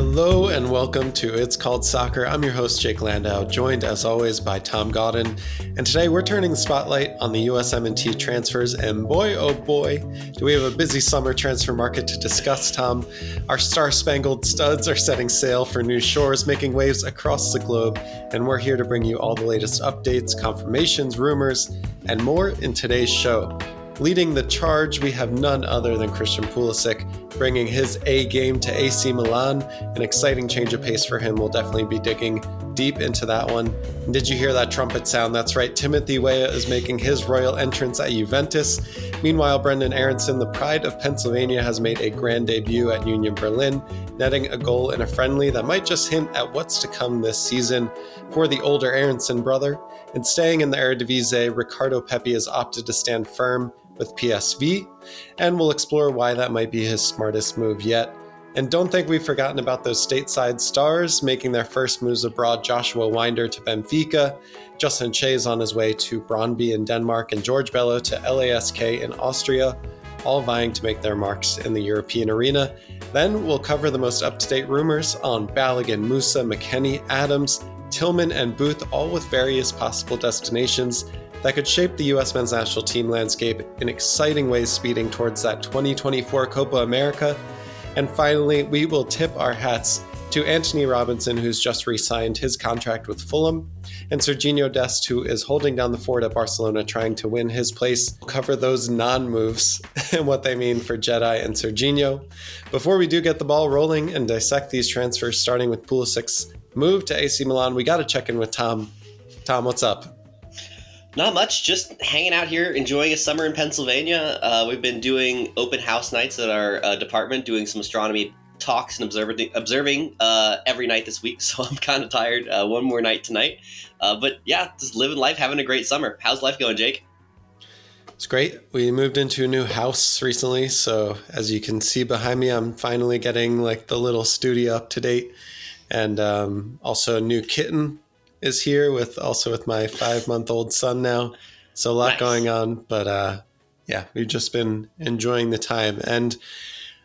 Hello and welcome to It's Called Soccer. I'm your host, Jake Landau, joined as always by Tom Godden. And today we're turning the spotlight on the USMNT transfers. And boy, oh boy, do we have a busy summer transfer market to discuss, Tom. Our star-spangled studs are setting sail for new shores, making waves across the globe. And we're here to bring you all the latest updates, confirmations, rumors, and more in today's show. Leading the charge, we have none other than Christian Pulisic, bringing his A game to AC Milan. An exciting change of pace for him. We'll definitely be digging deep into that one. And did you hear that trumpet sound? That's right, Timothy Weah is making his royal entrance at Juventus. Meanwhile, Brendan Aronson, the pride of Pennsylvania, has made a grand debut at Union Berlin, netting a goal in a friendly that might just hint at what's to come this season for the older Aronson brother. And staying in the Eredivisie, Ricardo Pepi has opted to stand firm with PSV, and we'll explore why that might be his smartest move yet. And don't think we've forgotten about those stateside stars making their first moves abroad. Joshua Winder to Benfica, Justin Chase on his way to Brøndby in Denmark, and George Bello to LASK in Austria, all vying to make their marks in the European arena. Then we'll cover the most up-to-date rumors on Balogun, Musah, McKennie, Adams, Tillman, and Booth, all with various possible destinations that could shape the U.S. men's national team landscape in exciting ways, speeding towards that 2024 Copa America. And finally, we will tip our hats to Anthony Robinson, who's just re-signed his contract with Fulham, and Serginho Dest, who is holding down the fort at Barcelona, trying to win his place. We'll cover those non-moves and what they mean for Jedi and Serginho. Before we do get the ball rolling and dissect these transfers, starting with Pulisic's move to AC Milan, we got to check in with Tom. Tom, what's up? Not much, just hanging out here, enjoying a summer in Pennsylvania. We've been doing open house nights at our department, doing some astronomy talks and observing every night this week, so I'm kind of tired. One more night tonight. But yeah, just living life, having a great summer. How's life going, Jake? It's great. We moved into a new house recently, so as you can see behind me, I'm finally getting like the little studio up to date, and also a new kitten is here with my 5-month-old son now. So a lot Nice. going on, but yeah, we've just been enjoying the time. And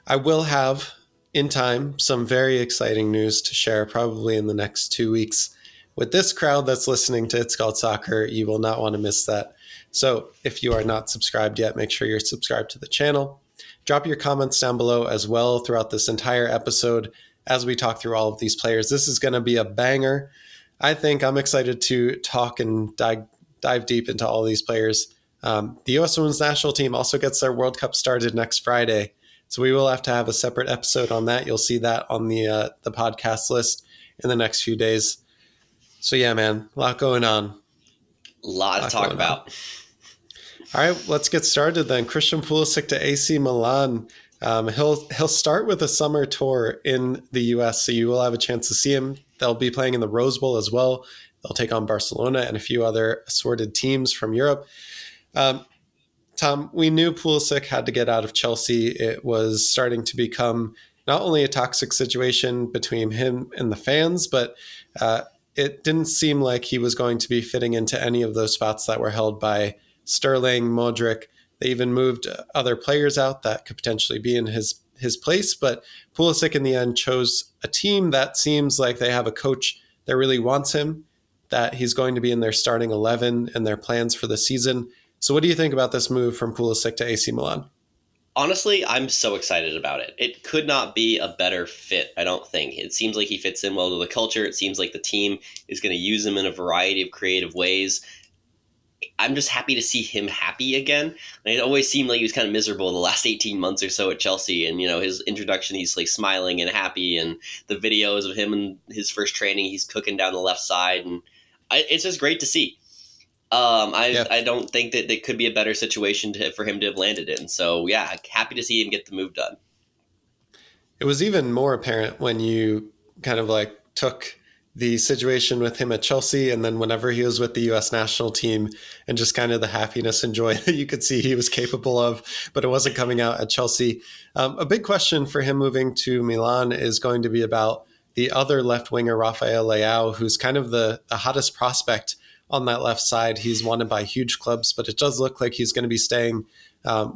I will have in time some very exciting news to share probably in the next 2 weeks. With this crowd that's listening to It's Called Soccer, you will not want to miss that. So if you are not subscribed yet, make sure you're subscribed to the channel. Drop your comments down below as well throughout this entire episode as we talk through all of these players. This is going to be a banger. I think I'm excited to talk and dive deep into all these players. The U.S. Women's National Team also gets their World Cup started next Friday, so we will have to have a separate episode on that. You'll see that on the podcast list in the next few days. So yeah, man, a lot going on. A lot to talk about. All right, let's get started then. Christian Pulisic to AC Milan. He'll start with a summer tour in the U.S., so you will have a chance to see him. They'll be playing in the Rose Bowl as well. They'll take on Barcelona and a few other assorted teams from Europe. Tom, we knew Pulisic had to get out of Chelsea. It was starting to become not only a toxic situation between him and the fans, but it didn't seem like he was going to be fitting into any of those spots that were held by Sterling, Modric. They even moved other players out that could potentially be in his place, but Pulisic in the end chose a team that seems like they have a coach that really wants him, that he's going to be in their starting 11 and their plans for the season. So what do you think about this move from Pulisic to AC Milan? Honestly, I'm so excited about it. It could not be a better fit, I don't think. It seems like he fits in well to the culture. It seems like the team is going to use him in a variety of creative ways. I'm just happy to see him happy again. And it always seemed like he was kind of miserable the last 18 months or so at Chelsea. And, his introduction, he's like smiling and happy. And the videos of him and his first training, he's cooking down the left side. And it's just great to see. I don't think that it could be a better situation for him to have landed in. So, yeah, happy to see him get the move done. It was even more apparent when you kind of like took the situation with him at Chelsea and then whenever he was with the U.S. national team and just kind of the happiness and joy that you could see he was capable of, but it wasn't coming out at Chelsea. A big question for him moving to Milan is going to be about the other left winger, Rafael Leao, who's kind of the hottest prospect on that left side. He's wanted by huge clubs, but it does look like he's going to be staying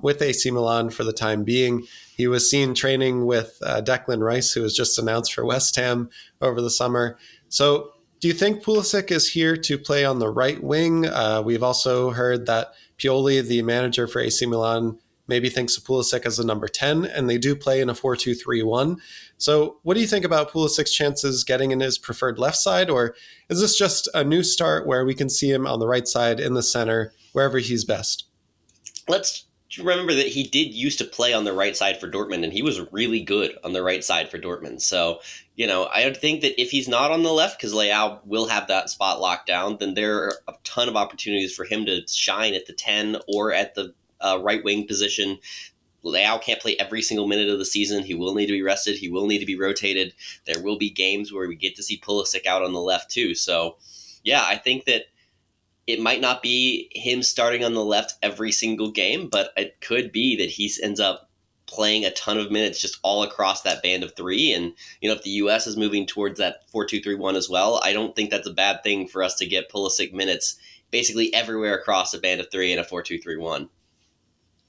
with AC Milan for the time being. He was seen training with Declan Rice, who was just announced for West Ham over the summer. So do you think Pulisic is here to play on the right wing? We've also heard that Pioli, the manager for AC Milan, maybe thinks of Pulisic as a number 10, and they do play in a 4-2-3-1. So what do you think about Pulisic's chances getting in his preferred left side, or is this just a new start where we can see him on the right side, in the center, wherever he's best? Let's remember that he did used to play on the right side for Dortmund, and he was really good on the right side for Dortmund. So, I would think that if he's not on the left, because Leao will have that spot locked down, then there are a ton of opportunities for him to shine at the 10 or at the right wing position. Leao can't play every single minute of the season. He will need to be rested. He will need to be rotated. There will be games where we get to see Pulisic out on the left too. So, yeah, I think that it might not be him starting on the left every single game, but it could be that he ends up playing a ton of minutes just all across that band of three. And, if the U.S. is moving towards that 4-2-3-1 as well, I don't think that's a bad thing for us to get Pulisic minutes basically everywhere across a band of three in a 4-2-3-1.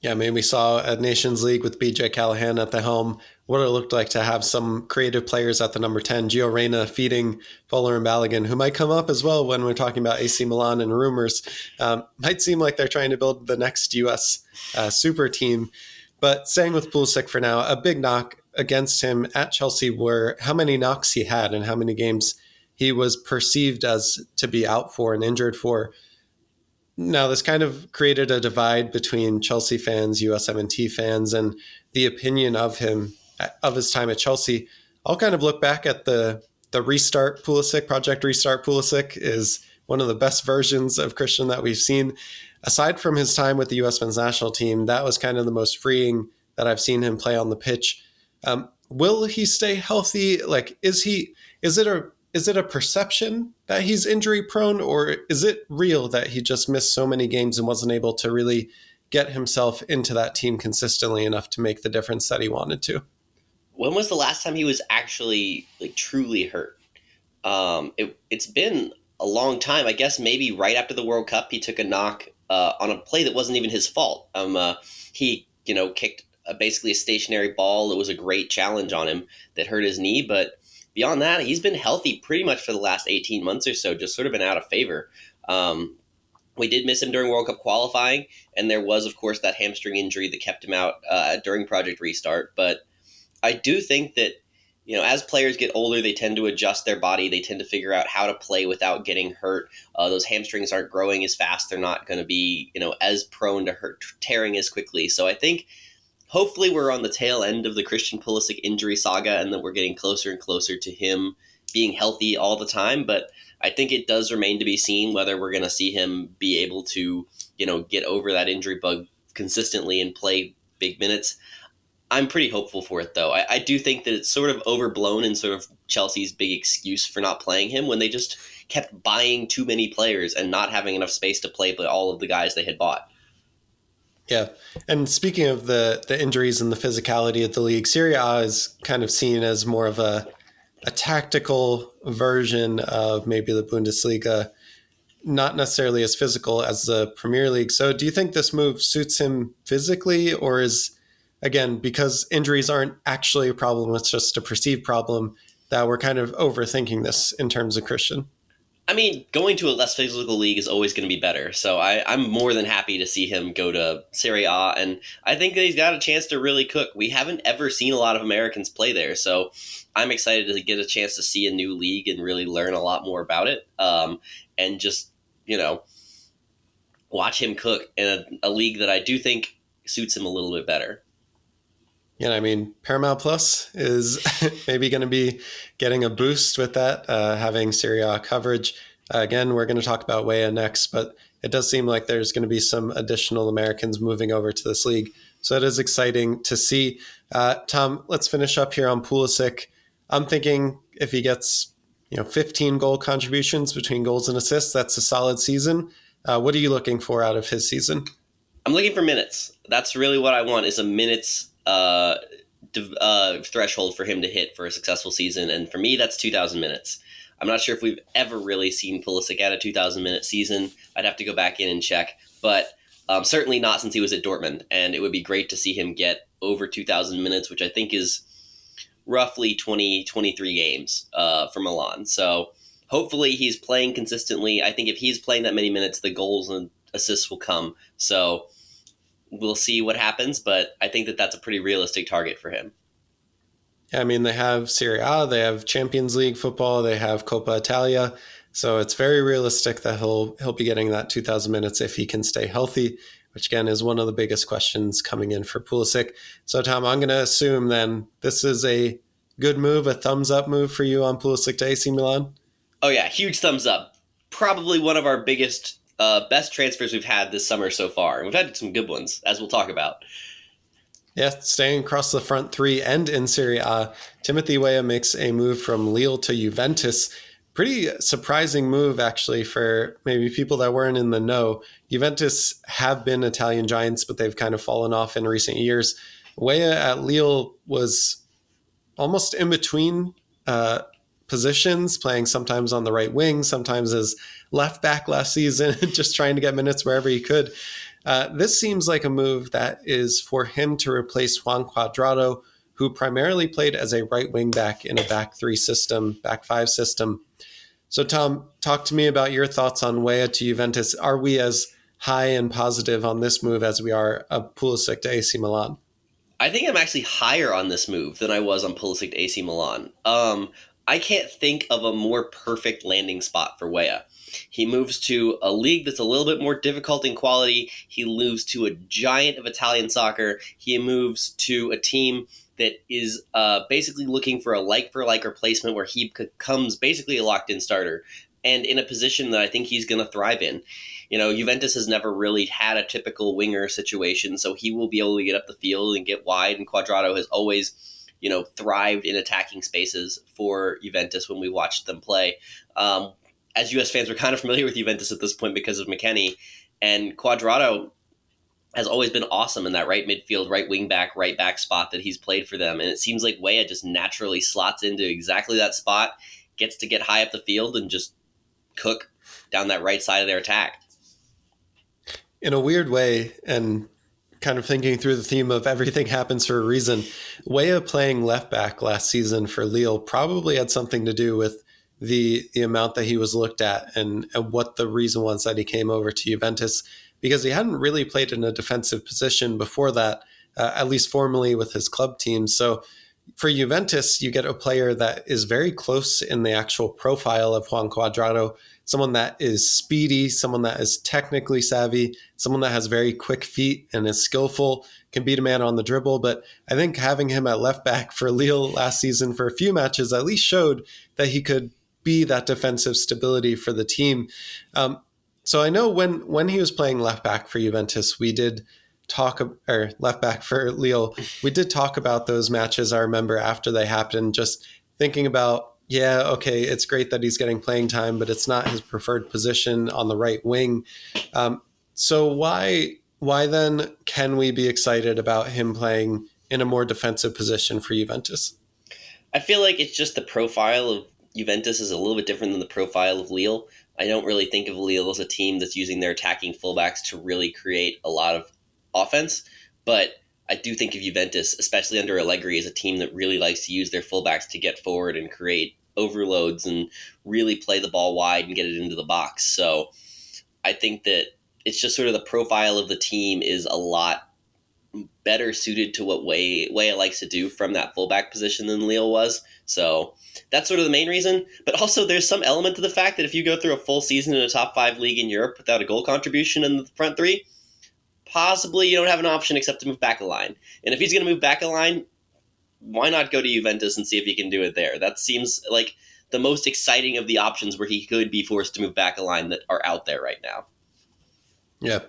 Yeah, I mean, we saw at Nations League with BJ Callahan at the helm what it looked like to have some creative players at the number 10, Gio Reyna feeding Fuller and Balogun, who might come up as well when we're talking about AC Milan and rumors. Might seem like they're trying to build the next U.S. Super team. But staying with Pulisic for now, a big knock against him at Chelsea were how many knocks he had and how many games he was perceived as to be out for and injured for. Now, this kind of created a divide between Chelsea fans, USMNT fans, and the opinion of him, of his time at Chelsea. I'll kind of look back at the Restart Pulisic, Project Restart Pulisic is one of the best versions of Christian that we've seen. Aside from his time with the US men's national team, that was kind of the most freeing that I've seen him play on the pitch. Will he stay healthy? Like, is it a perception that he's injury prone, or is it real that he just missed so many games and wasn't able to really get himself into that team consistently enough to make the difference that he wanted to? When was the last time he was actually truly hurt? It's been a long time. I guess maybe right after the World Cup, he took a knock on a play that wasn't even his fault. He kicked basically a stationary ball. It was a great challenge on him that hurt his knee, but beyond that, he's been healthy pretty much for the last 18 months or so, just sort of been out of favor. We did miss him during World Cup qualifying, and there was, of course, that hamstring injury that kept him out during Project Restart. But I do think that, as players get older, they tend to adjust their body. They tend to figure out how to play without getting hurt. Those hamstrings aren't growing as fast. They're not going to be, as prone to tearing as quickly. So I think hopefully we're on the tail end of the Christian Pulisic injury saga and that we're getting closer and closer to him being healthy all the time. But I think it does remain to be seen whether we're going to see him be able to, get over that injury bug consistently and play big minutes. I'm pretty hopeful for it, though. I do think that it's sort of overblown and sort of Chelsea's big excuse for not playing him when they just kept buying too many players and not having enough space to play all of the guys they had bought. Yeah. And speaking of the injuries and the physicality of the league, Serie A is kind of seen as more of a tactical version of maybe the Bundesliga, not necessarily as physical as the Premier League. So do you think this move suits him physically, or is, again, because injuries aren't actually a problem, it's just a perceived problem, that we're kind of overthinking this in terms of Christian? I mean, going to a less physical league is always going to be better. So I'm more than happy to see him go to Serie A. And I think that he's got a chance to really cook. We haven't ever seen a lot of Americans play there. So I'm excited to get a chance to see a new league and really learn a lot more about it. And just, watch him cook in a league that I do think suits him a little bit better. Yeah, I mean, Paramount Plus is maybe going to be getting a boost with that, having Serie A coverage. Again, we're going to talk about Weah next, but it does seem like there's going to be some additional Americans moving over to this league. So it is exciting to see. Tom, let's finish up here on Pulisic. I'm thinking if he gets 15 goal contributions between goals and assists, that's a solid season. What are you looking for out of his season? I'm looking for minutes. That's really what I want, is a minutes threshold for him to hit for a successful season. And for me, that's 2,000 minutes. I'm not sure if we've ever really seen Pulisic at a 2,000-minute season. I'd have to go back in and check. But certainly not since he was at Dortmund. And it would be great to see him get over 2,000 minutes, which I think is roughly 23 games for Milan. So hopefully he's playing consistently. I think if he's playing that many minutes, the goals and assists will come. So we'll see what happens, but I think that that's a pretty realistic target for him. Yeah, I mean, they have Serie A, they have Champions League football, they have Coppa Italia. So it's very realistic that he'll be getting that 2,000 minutes if he can stay healthy, which again is one of the biggest questions coming in for Pulisic. So Tom, I'm going to assume then this is a good move, a thumbs up move for you on Pulisic to AC Milan. Oh yeah, huge thumbs up. Probably one of our biggest, best transfers we've had this summer so far. And we've had some good ones, as we'll talk about. Yeah, staying across the front three and in Serie A, Timothy Weah makes a move from Lille to Juventus. Pretty surprising move, actually, for maybe people that weren't in the know. Juventus have been Italian giants, but they've kind of fallen off in recent years. Weah at Lille was almost in between positions, playing sometimes on the right wing, sometimes as left back last season, just trying to get minutes wherever he could. This seems like a move that is for him to replace Juan Cuadrado, who primarily played as a right wing back in a back three system, back five system. So, Tom, talk to me about your thoughts on Weah to Juventus. Are we as high and positive on this move as we are of Pulisic to AC Milan? I think I'm actually higher on this move than I was on Pulisic to AC Milan. I can't think of a more perfect landing spot for Weah. He moves to a league that's a little bit more difficult in quality. He moves to a giant of Italian soccer. He moves to a team that is basically looking for a like-for-like replacement where he becomes basically a locked-in starter and in a position that I think he's going to thrive in. You know, Juventus has never really had a typical winger situation, so he will be able to get up the field and get wide, and Cuadrado has always, you know, thrived in attacking spaces for Juventus when we watched them play. As U.S. fans, we're kind of familiar with Juventus at this point because of McKennie, and Cuadrado has always been awesome in that right midfield, right wing back, right back spot that he's played for them. And it seems like Weah just naturally slots into exactly that spot, gets to get high up the field and just cook down that right side of their attack. In a weird way, and kind of thinking through the theme of everything happens for a reason, Weah playing left back last season for Lille probably had something to do with the amount that he was looked at and what the reason was that he came over to Juventus, because he hadn't really played in a defensive position before that, at least formally with his club team. So for Juventus, you get a player that is very close in the actual profile of Juan Cuadrado, someone that is speedy, someone that is technically savvy, someone that has very quick feet and is skillful, can beat a man on the dribble. But I think having him at left back for Lille last season for a few matches at least showed that he could be that defensive stability for the team. So I know when he was playing left back for Juventus, we did talk, or left back for Lille, we did talk about those matches. I remember after they happened, just thinking about, yeah, okay, it's great that he's getting playing time, but it's not his preferred position on the right wing. So why then can we be excited about him playing in a more defensive position for Juventus? I feel like it's just the profile of Juventus is a little bit different than the profile of Lille. I don't really think of Lille as a team that's using their attacking fullbacks to really create a lot of offense, but I do think of Juventus, especially under Allegri, as a team that really likes to use their fullbacks to get forward and create overloads and really play the ball wide and get it into the box. So I think that it's just sort of the profile of the team is a lot better suited to what Weah likes to do from that fullback position than Lille was. So that's sort of the main reason. But also there's some element to the fact that if you go through a full season in a top 5 league in Europe without a goal contribution in the front three, possibly you don't have an option except to move back a line. And if he's going to move back a line, why not go to Juventus and see if he can do it there? That seems like the most exciting of the options where he could be forced to move back a line that are out there right now. Yeah.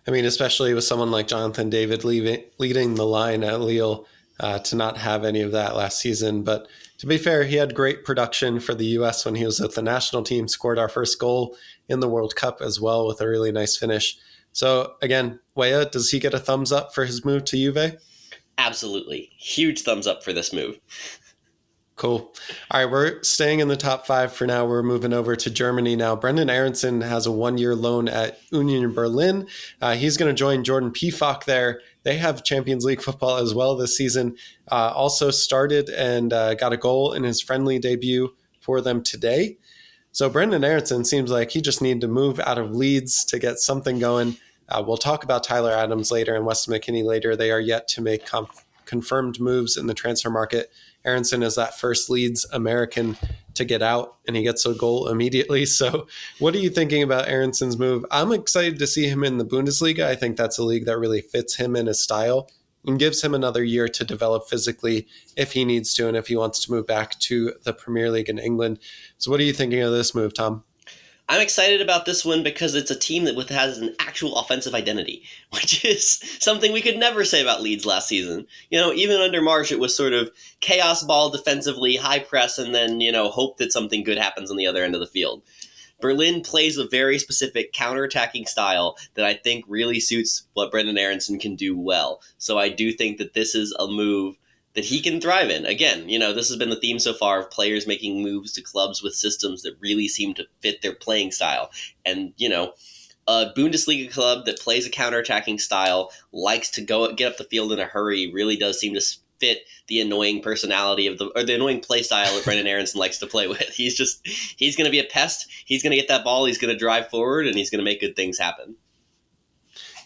I mean, especially with someone like Jonathan David leading the line at Lille, to not have any of that last season. But to be fair, he had great production for the U.S. when he was with the national team, scored our first goal in the World Cup as well with a really nice finish. So again, Weah, does he get a thumbs up for his move to Juve? Absolutely. Huge thumbs up for this move. Cool. All right, we're staying in the top 5 for now. We're moving over to Germany now. Brendan Aronson has a 1-year loan at Union Berlin. He's going to join Jordan Pefok there they have Champions League football as well this season. Also started and got a goal in his friendly debut for them today. So Brenden Aaronson seems like he just needed to move out of Leeds to get something going. We'll talk about Tyler Adams later and Weston McKennie later. They are yet to make confirmed moves in the transfer market. Aaronson is that first Leeds American to get out, and he gets a goal immediately. So what are you thinking about Aaronson's move? I'm excited to see him in the Bundesliga. I think that's a league that really fits him and his style and gives him another year to develop physically if he needs to and if he wants to move back to the Premier League in England. So what are you thinking of this move, Tom? I'm excited about this one because it's a team that has an actual offensive identity, which is something we could never say about Leeds last season. Even under Marsh, it was sort of chaos ball defensively, high press, and then, hope that something good happens on the other end of the field. Berlin plays a very specific counterattacking style that I think really suits what Brenden Aaronson can do well. So I do think that this is a move that he can thrive in. Again, this has been the theme so far of players making moves to clubs with systems that really seem to fit their playing style. And, a Bundesliga club that plays a counterattacking style, likes to get up the field in a hurry, really does seem to fit the annoying personality or the annoying play style that Brenden Aaronson likes to play with. He's going to be a pest. He's going to get that ball. He's going to drive forward, and he's going to make good things happen.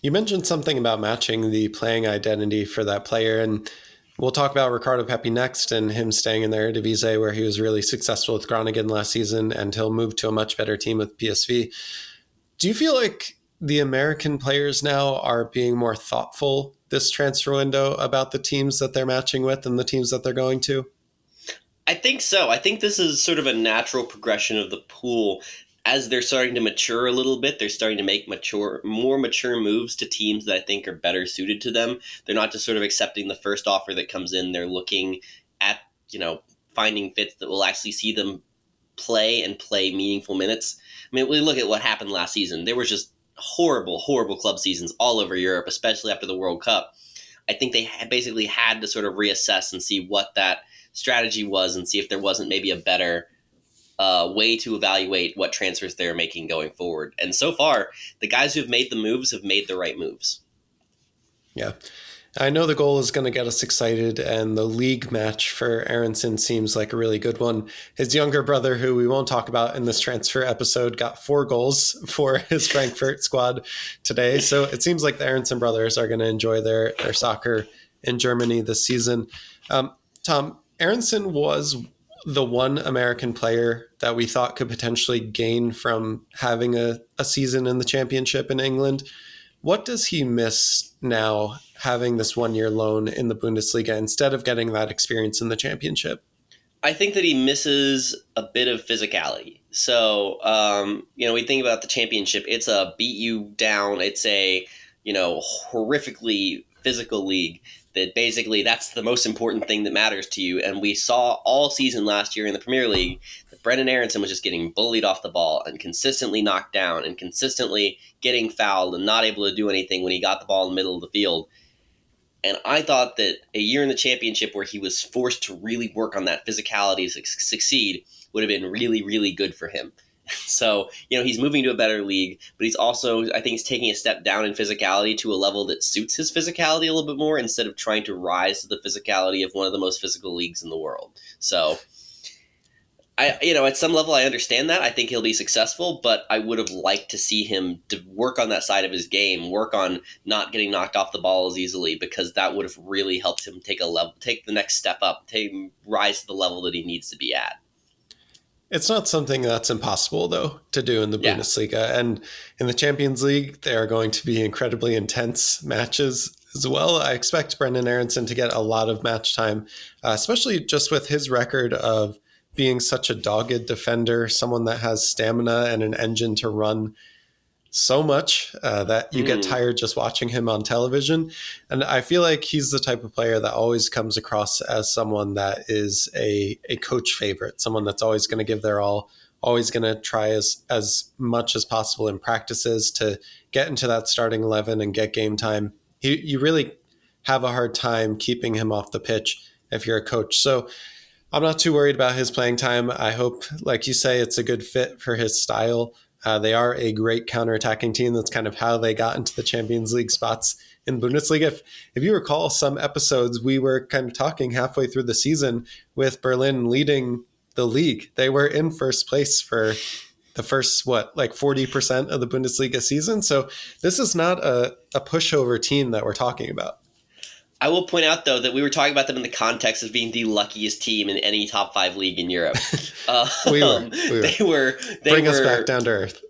You mentioned something about matching the playing identity for that player, and we'll talk about Ricardo Pepi next and him staying in the Eredivisie, where he was really successful with Groningen last season, and he'll move to a much better team with PSV. Do you feel like the American players now are being more thoughtful this transfer window about the teams that they're matching with and the teams that they're going to? I think so. I think this is sort of a natural progression of the pool. As they're starting to mature a little bit, they're starting to make more mature moves to teams that I think are better suited to them. They're not just sort of accepting the first offer that comes in. They're looking at, finding fits that will actually see them play meaningful minutes. I mean, we look at what happened last season. There was just horrible club seasons all over Europe, especially after the World Cup. I think they basically had to sort of reassess and see what that strategy was and see if there wasn't maybe a better way to evaluate what transfers they're making going forward. And so far, the guys who've made the moves have made the right moves. Yeah. I know the goal is going to get us excited, and the league match for Aaronson seems like a really good one. His younger brother, who we won't talk about in this transfer episode, got 4 goals for his Frankfurt squad today. So it seems like the Aaronson brothers are going to enjoy their soccer in Germany this season. Tom, Aaronson was the one American player that we thought could potentially gain from having a season in the championship in England. What does he miss now having this 1-year loan in the Bundesliga instead of getting that experience in the championship? I think that he misses a bit of physicality. So, we think about the championship. It's a beat you down. It's a, horrifically physical league that basically that's the most important thing that matters to you. And we saw all season last year in the Premier League that Brenden Aaronson was just getting bullied off the ball and consistently knocked down and consistently getting fouled and not able to do anything when he got the ball in the middle of the field. And I thought that a year in the championship where he was forced to really work on that physicality to succeed would have been really, really good for him. So, he's moving to a better league, but he's also, I think he's taking a step down in physicality to a level that suits his physicality a little bit more instead of trying to rise to the physicality of one of the most physical leagues in the world. So, at some level, I understand that. I think he'll be successful, but I would have liked to see him to work on that side of his game, work on not getting knocked off the ball as easily, because that would have really helped him take the next step up, rise to the level that he needs to be at. It's not something that's impossible, though, to do in the Bundesliga. And in the Champions League, there are going to be incredibly intense matches as well. I expect Brenden Aaronson to get a lot of match time, especially just with his record of being such a dogged defender, someone that has stamina and an engine to run so much that you get tired just watching him on television. And I feel like he's the type of player that always comes across as someone that is a coach favorite, someone that's always going to give their all, always going to try as much as possible in practices to get into that starting 11 and get game time. You really have a hard time keeping him off the pitch if you're a coach. So I'm not too worried about his playing time. I hope, like you say, it's a good fit for his style. They are a great counterattacking team. That's kind of how they got into the Champions League spots in Bundesliga. If you recall some episodes, we were kind of talking halfway through the season with Berlin leading the league. They were in first place for the first, 40% of the Bundesliga season. So this is not a pushover team that we're talking about. I will point out, though, that we were talking about them in the context of being the luckiest team in any top 5 league in Europe. We were. They us were back down to earth.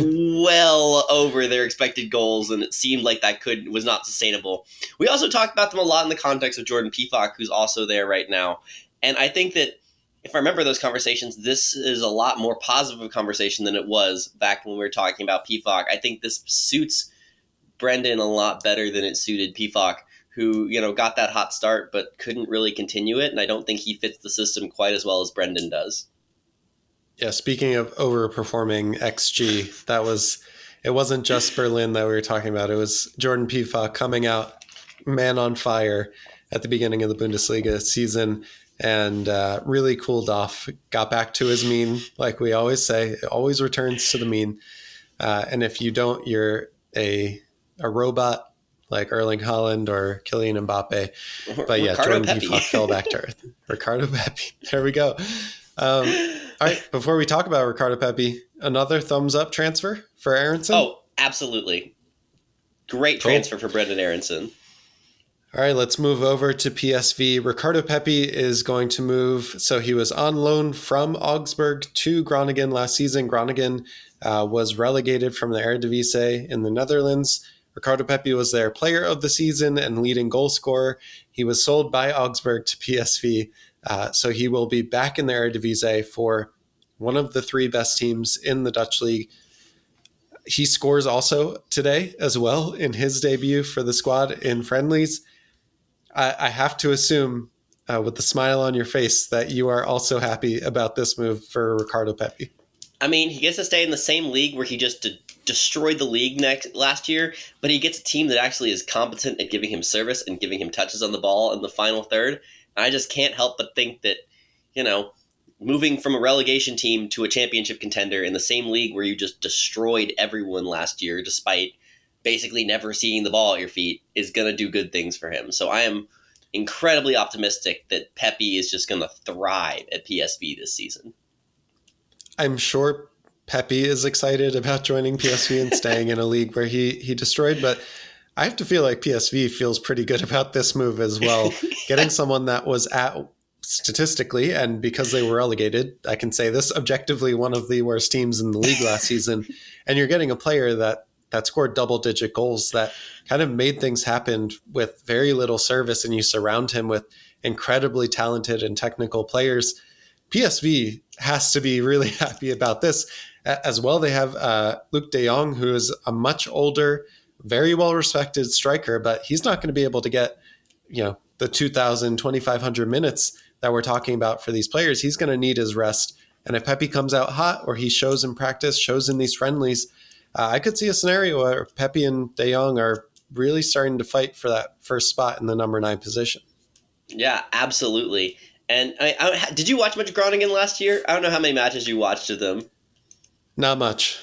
well over their expected goals, and it seemed like that was not sustainable. We also talked about them a lot in the context of Jordan Pifak, who's also there right now. And I think that if I remember those conversations, this is a lot more positive of a conversation than it was back when we were talking about Pifak. I think this suits Brendan a lot better than it suited Pifak, who, got that hot start but couldn't really continue it. And I don't think he fits the system quite as well as Brendan does. Yeah, speaking of overperforming XG, it wasn't just Berlin that we were talking about. It was Jordan Pifak coming out man on fire at the beginning of the Bundesliga season and really cooled off, got back to his mean, like we always say. It always returns to the mean. And if you don't, you're a robot like Erling Haaland or Kylian Mbappe. But yeah, Ricardo Jordan Pifak fell back to earth. Ricardo Pepi. There we go. All right, before we talk about Ricardo Pepi, another thumbs up transfer for Aronson? Oh, absolutely. Great transfer for Brendan Aronson. All right, let's move over to PSV. Ricardo Pepi is going to move. So he was on loan from Augsburg to Groningen last season. Groningen was relegated from the Eredivisie in the Netherlands. Ricardo Pepi was their player of the season and leading goal scorer. He was sold by Augsburg to PSV. So he will be back in the Eredivisie for one of the 3 best teams in the Dutch league. He scores also today as well in his debut for the squad in friendlies. I have to assume with the smile on your face that you are also happy about this move for Ricardo Pepi. I mean, he gets to stay in the same league where he just destroyed the league last year, but he gets a team that actually is competent at giving him service and giving him touches on the ball in the final third. And I just can't help but think that, moving from a relegation team to a championship contender in the same league where you just destroyed everyone last year, despite basically never seeing the ball at your feet, is going to do good things for him. So I am incredibly optimistic that Pepi is just going to thrive at PSV this season. I'm sure Pepi is excited about joining PSV and staying in a league where he destroyed, but I have to feel like PSV feels pretty good about this move as well. Getting someone that was statistically, and because they were relegated, I can say this, objectively one of the worst teams in the league last season. And you're getting a player that scored double-digit goals, that kind of made things happen with very little service, and you surround him with incredibly talented and technical players. PSV has to be really happy about this. As well, they have Luuk de Jong, who is a much older, very well-respected striker, but he's not going to be able to get, the 2,000, 2,500 minutes that we're talking about for these players. He's going to need his rest. And if Pepi comes out hot, or he shows in practice, shows in these friendlies, I could see a scenario where Pepi and de Jong are really starting to fight for that first spot in the number 9 position. Yeah, absolutely. And did you watch much Groningen last year? I don't know how many matches you watched of them. Not much.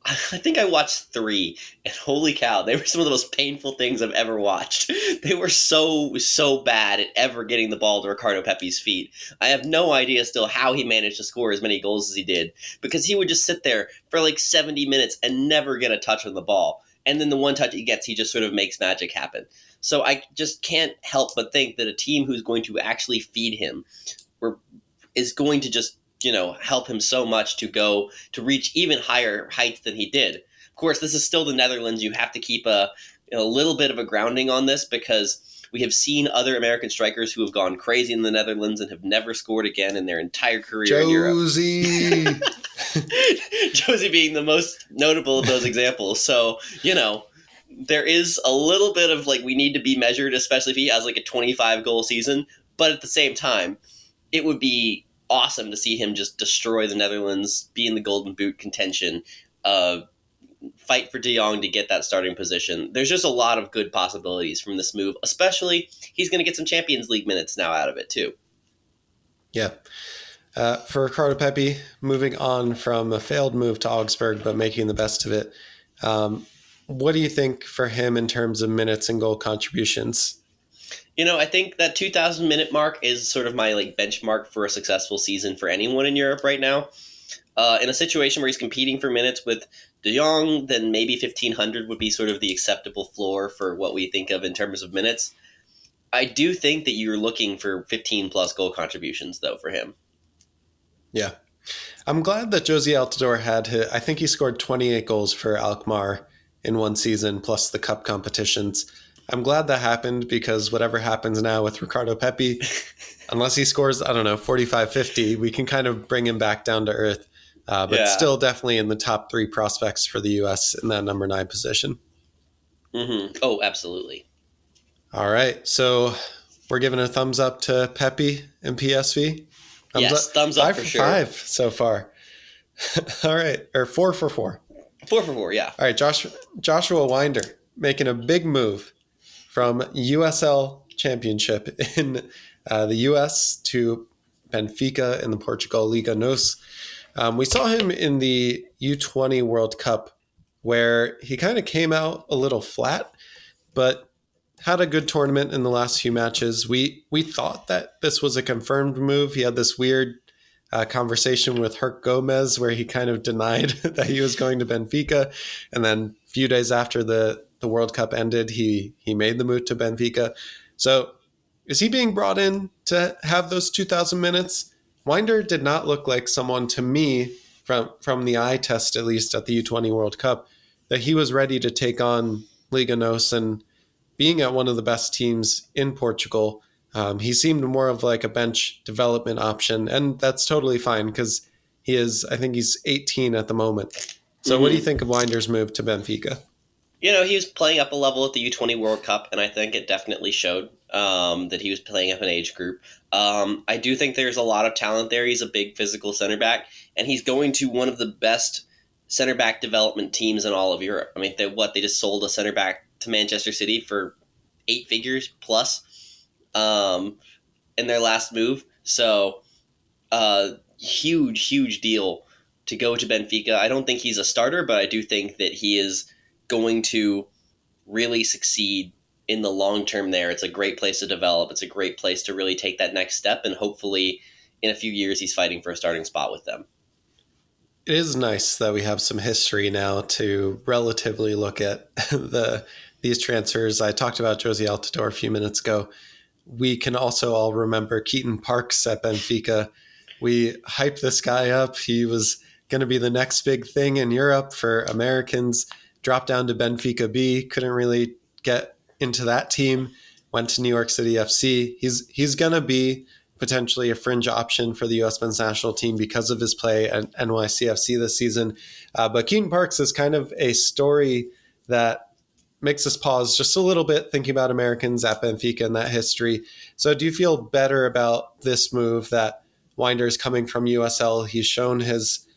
I think I watched 3, and holy cow, they were some of the most painful things I've ever watched. They were so bad at ever getting the ball to Ricardo Pepi's feet. I have no idea still how he managed to score as many goals as he did, because he would just sit there for like 70 minutes and never get a touch on the ball. And then the one touch he gets, he just sort of makes magic happen. So I just can't help but think that a team who's going to actually feed him is going to just help him so much to reach even higher heights than he did. Of course, this is still the Netherlands. You have to keep a little bit of a grounding on this, because we have seen other American strikers who have gone crazy in the Netherlands and have never scored again in their entire career in Europe. Josie being the most notable of those examples. So, there is a little bit of we need to be measured, especially if he has a 25 goal season. But at the same time, it would be awesome to see him just destroy the Netherlands, be in the Golden Boot contention, fight for de Jong to get that starting position. There's just a lot of good possibilities from this move, especially he's going to get some Champions League minutes now out of it too. Yeah. For Ricardo Pepi, moving on from a failed move to Augsburg, but making the best of it. what do you think for him in terms of minutes and goal contributions? I think that 2,000 minute mark is sort of my like benchmark for a successful season for anyone in Europe right now. In a situation where he's competing for minutes with De Jong, then maybe 1,500 would be sort of the acceptable floor for what we think of in terms of minutes. I do think that you're looking for 15 plus goal contributions, though, for him. Yeah. I'm glad that Josie Altidore I think he scored 28 goals for Alkmaar in one season, plus the cup competitions. I'm glad that happened because whatever happens now with Ricardo Pepi, unless he scores, I don't know, 45, 50, we can kind of bring him back down to earth. But still definitely in the top 3 prospects for the U.S. in that number 9 position. Mm-hmm. Oh, absolutely. All right. So we're giving a thumbs up to Pepi and PSV. Thumbs up for sure. 5 so far. All right. Or 4 for 4. 4 for 4, yeah. All right. Joshua Winder making a big move from USL Championship in the U.S. to Benfica in the Portugal Liga NOS. We saw him in the U20 World Cup where he kind of came out a little flat, but had a good tournament in the last few matches. We thought that this was a confirmed move. He had this weird conversation with Herc Gomez where he kind of denied that he was going to Benfica. And then a few days after the World Cup ended, he made the move to Benfica. So is he being brought in to have those 2,000 minutes? Winder did not look like someone to me, from the eye test at least at the U20 World Cup, that he was ready to take on Liga NOS and being at one of the best teams in Portugal. He seemed more of like a bench development option, and that's totally fine because I think he's 18 at the moment. So what do you think of Winder's move to Benfica? He was playing up a level at the U20 World Cup, and I think it definitely showed that he was playing up an age group. I do think there's a lot of talent there. He's a big physical center back, and he's going to one of the best center back development teams in all of Europe. I mean, they just sold a center back to Manchester City for 8 figures plus in their last move. So huge deal to go to Benfica. I don't think he's a starter, but I do think that he is going to really succeed in the long term there. It's a great place to develop. It's a great place to really take that next step, and hopefully in a few years he's fighting for a starting spot with them. It is nice that we have some history now to relatively look at these transfers. I talked about Josie Altidore a few minutes ago. We can also all remember Keaton Parks at Benfica. We hyped this guy up. He was going to be the next big thing in Europe for Americans. Dropped down to Benfica B, couldn't really get into that team, went to New York City FC. He's going to be potentially a fringe option for the U.S. men's national team because of his play at NYCFC this season. But Keaton Parks is kind of a story that makes us pause just a little bit thinking about Americans at Benfica and that history. So do you feel better about this move that Winder is coming from USL? He's shown his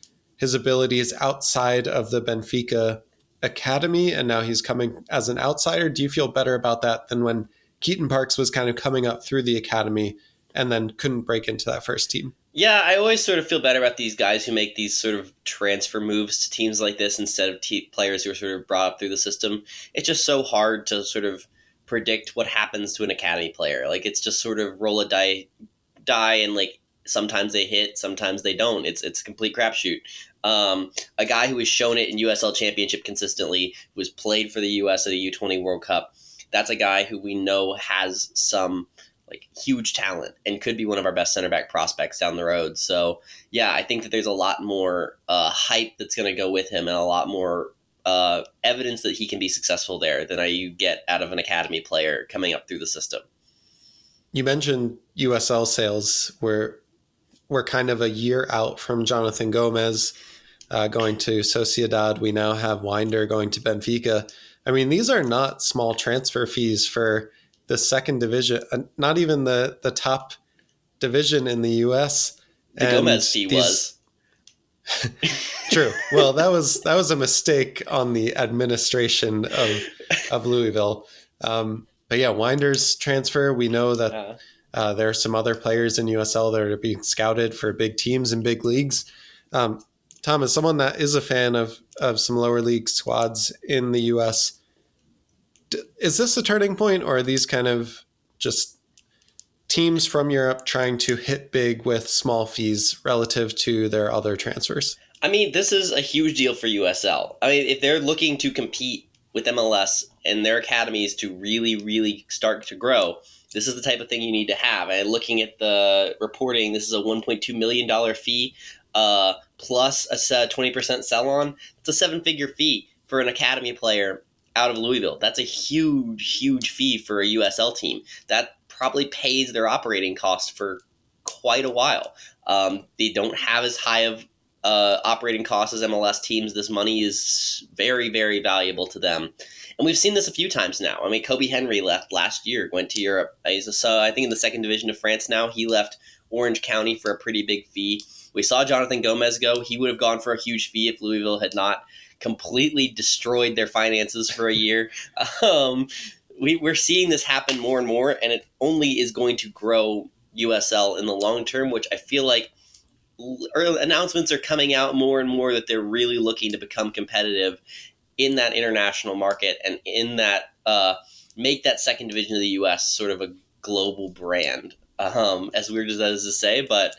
abilities outside of the Benfica academy, and now he's coming as an outsider. Do you feel better about that than when Keaton Parks was kind of coming up through the academy and then couldn't break into that first team? Yeah, I always sort of feel better about these guys who make these sort of transfer moves to teams like this instead of players who are sort of brought up through the system. It's just so hard to sort of predict what happens to an academy player. Like, it's just sort of roll a die and like sometimes they hit, sometimes they don't. It's a complete crapshoot. A guy who has shown it in USL Championship consistently, who has played for the US at a U20 World Cup, that's a guy who we know has some like huge talent and could be one of our best center back prospects down the road. So yeah, I think that there's a lot more hype that's going to go with him and a lot more evidence that he can be successful there than you get out of an academy player coming up through the system. You mentioned USL sales. We're kind of a year out from Jonathan Gomez going to Sociedad. We now have Winder going to Benfica. I mean, these are not small transfer fees for the second division, not even the top division in the U.S. The Gomez fee was. True. Well, that was a mistake on the administration of Louisville. But yeah, Winder's transfer, we know that there are some other players in USL that are being scouted for big teams and big leagues. Tom, as someone that is a fan of of some lower league squads in the US. Is this a turning point, or are these kind of just teams from Europe trying to hit big with small fees relative to their other transfers? I mean, this is a huge deal for USL. I mean, if they're looking to compete with MLS and their academies to really, really start to grow, this is the type of thing you need to have. And looking at the reporting, this is a $1.2 million fee plus a 20% sell-on. It's a seven-figure fee for an academy player out of Louisville. That's a huge, huge fee for a USL team. That probably pays their operating costs for quite a while. They don't have as high of operating costs as MLS teams. This money is very, very valuable to them. And we've seen this a few times now. I mean, Kobe Henry left last year, went to Europe. He's I think in the second division of France now. He left Orange County for a pretty big fee. We saw Jonathan Gomez go. He would have gone for a huge fee if Louisville had not completely destroyed their finances for a year. We're seeing this happen more and more, and it only is going to grow USL in the long term, which I feel like announcements are coming out more and more that they're really looking to become competitive in that international market and in that make that second division of the US sort of a global brand. As weird as that is to say, but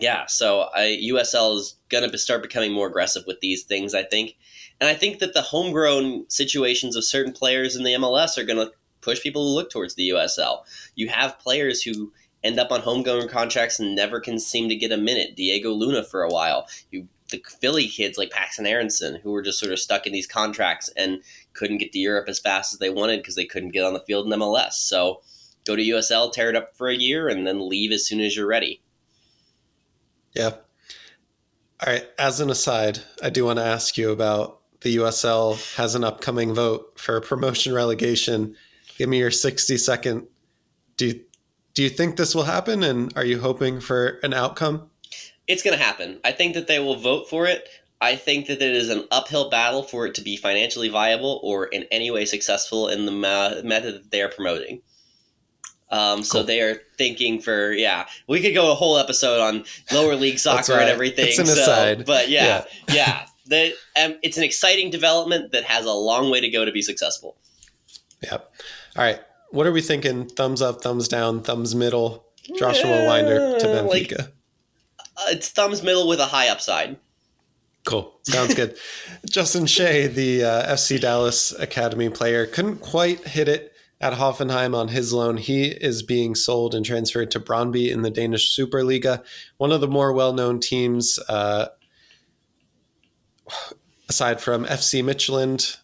yeah, so USL is going to start becoming more aggressive with these things, I think. And I think that the homegrown situations of certain players in the MLS are going to push people to look towards the USL. You have players who end up on homegrown contracts and never can seem to get a minute. Diego Luna for a while. The Philly kids like Paxton Aronson, who were just sort of stuck in these contracts and couldn't get to Europe as fast as they wanted because they couldn't get on the field in MLS. So go to USL, tear it up for a year, and then leave as soon as you're ready. Yeah. All right. As an aside, I do want to ask you about the USL has an upcoming vote for promotion relegation. Give me your 60-second. Do you think this will happen, and are you hoping for an outcome? It's going to happen. I think that they will vote for it. I think that it is an uphill battle for it to be financially viable or in any way successful in the method that they are promoting. Cool. So they are thinking we could go a whole episode on lower league soccer and everything. It's an aside. But it's an exciting development that has a long way to go to be successful. Yep. All right. What are we thinking? Thumbs up, thumbs down, thumbs middle, Joshua Winder to Benfica. It's thumbs middle with a high upside. Cool. Sounds good. Justin Shea, the FC Dallas Academy player, couldn't quite hit it at Hoffenheim on his loan. He is being sold and transferred to Brøndby in the Danish Superliga, one of the more well-known teams aside from FC Midtjylland.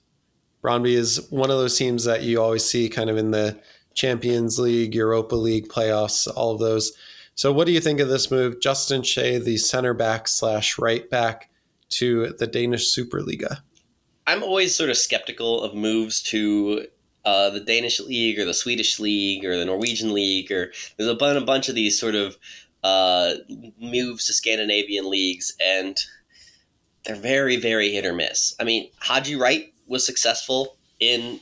Brøndby is one of those teams that you always see kind of in the Champions League, Europa League playoffs, all of those. So what do you think of this move? Justin Shea, the center back / right back to the Danish Superliga. I'm always sort of skeptical of moves to the Danish league or the Swedish league or the Norwegian league, or there's a bunch of these sort of moves to Scandinavian leagues, and they're very, very hit or miss. I mean, Haji Wright was successful in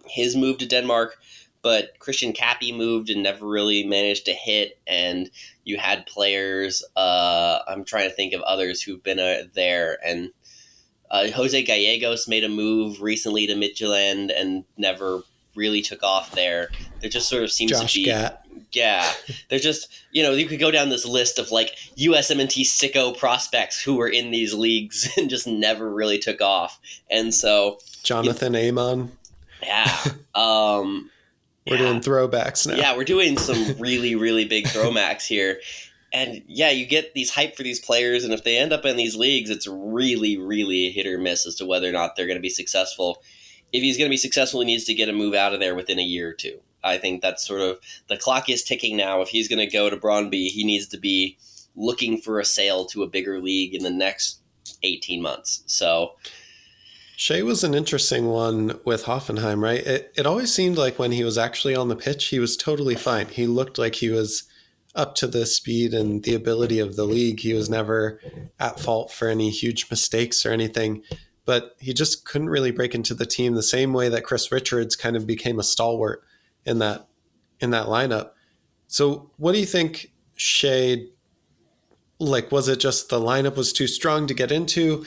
his move to Denmark, but Christian Kappy moved and never really managed to hit, and you had players, I'm trying to think of others who've been there, and Jose Gallegos made a move recently to Midtjylland and never really took off there. There just sort of seems Josh to be... Gatt. Yeah, they're just, you could go down this list of like USMNT sicko prospects who were in these leagues and just never really took off. And so... Jonathan Amon. Yeah. We're doing throwbacks now. Yeah, we're doing some really, really big throwbacks here. And yeah, you get these hype for these players, and if they end up in these leagues, it's really, really a hit or miss as to whether or not they're going to be successful. If he's going to be successful, he needs to get a move out of there within a year or two. I think that's sort of, the clock is ticking now. If he's going to go to Brøndby, he needs to be looking for a sale to a bigger league in the next 18 months. So Shea was an interesting one with Hoffenheim, right? It always seemed like when he was actually on the pitch, he was totally fine. He looked like he was up to the speed and the ability of the league. He was never at fault for any huge mistakes or anything, but he just couldn't really break into the team the same way that Chris Richards kind of became a stalwart in that lineup. So what do you think Shea like, was it just the lineup was too strong to get into?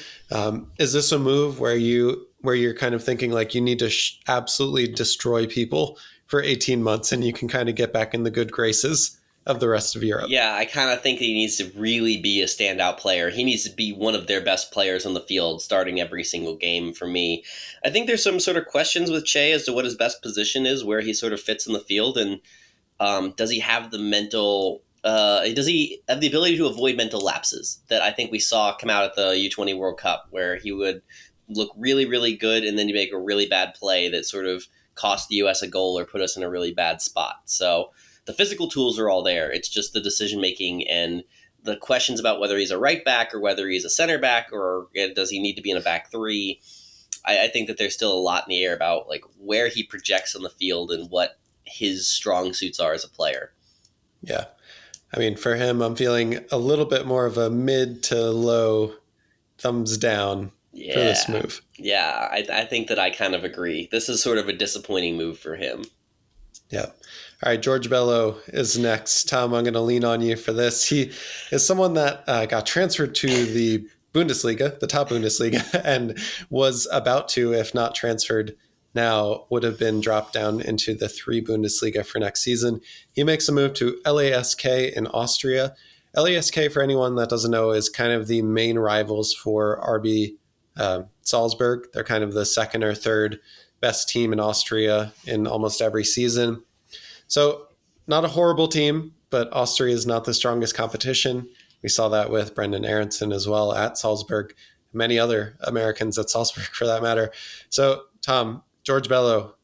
Is this a move where you're kind of thinking like you need to absolutely destroy people for 18 months and you can kind of get back in the good graces of the rest of Europe? Yeah, I kind of think he needs to really be a standout player. He needs to be one of their best players on the field, starting every single game for me. I think there's some sort of questions with Che as to what his best position is, where he sort of fits in the field, and does he have the mental? Does he have the ability to avoid mental lapses that I think we saw come out at the U20 World Cup, where he would look really, really good and then you make a really bad play that sort of cost the U.S. a goal or put us in a really bad spot. So the physical tools are all there. It's just the decision making and the questions about whether he's a right back or whether he's a center back or does he need to be in a back three. I think that there's still a lot in the air about like where he projects on the field and what his strong suits are as a player. Yeah. I mean, for him, I'm feeling a little bit more of a mid to low thumbs down for this move. Yeah, I think that I kind of agree. This is sort of a disappointing move for him. Yeah. All right, George Bello is next. Tom, I'm going to lean on you for this. He is someone that got transferred to the Bundesliga, the top Bundesliga, and was about to, if not transferred now, would have been dropped down into the 3 Bundesliga for next season. He makes a move to LASK in Austria. LASK, for anyone that doesn't know, is kind of the main rivals for RB Salzburg. They're kind of the second or third best team in Austria in almost every season. So not a horrible team, but Austria is not the strongest competition. We saw that with Brendan Aronson as well at Salzburg, many other Americans at Salzburg for that matter. So, Tom, George Bello,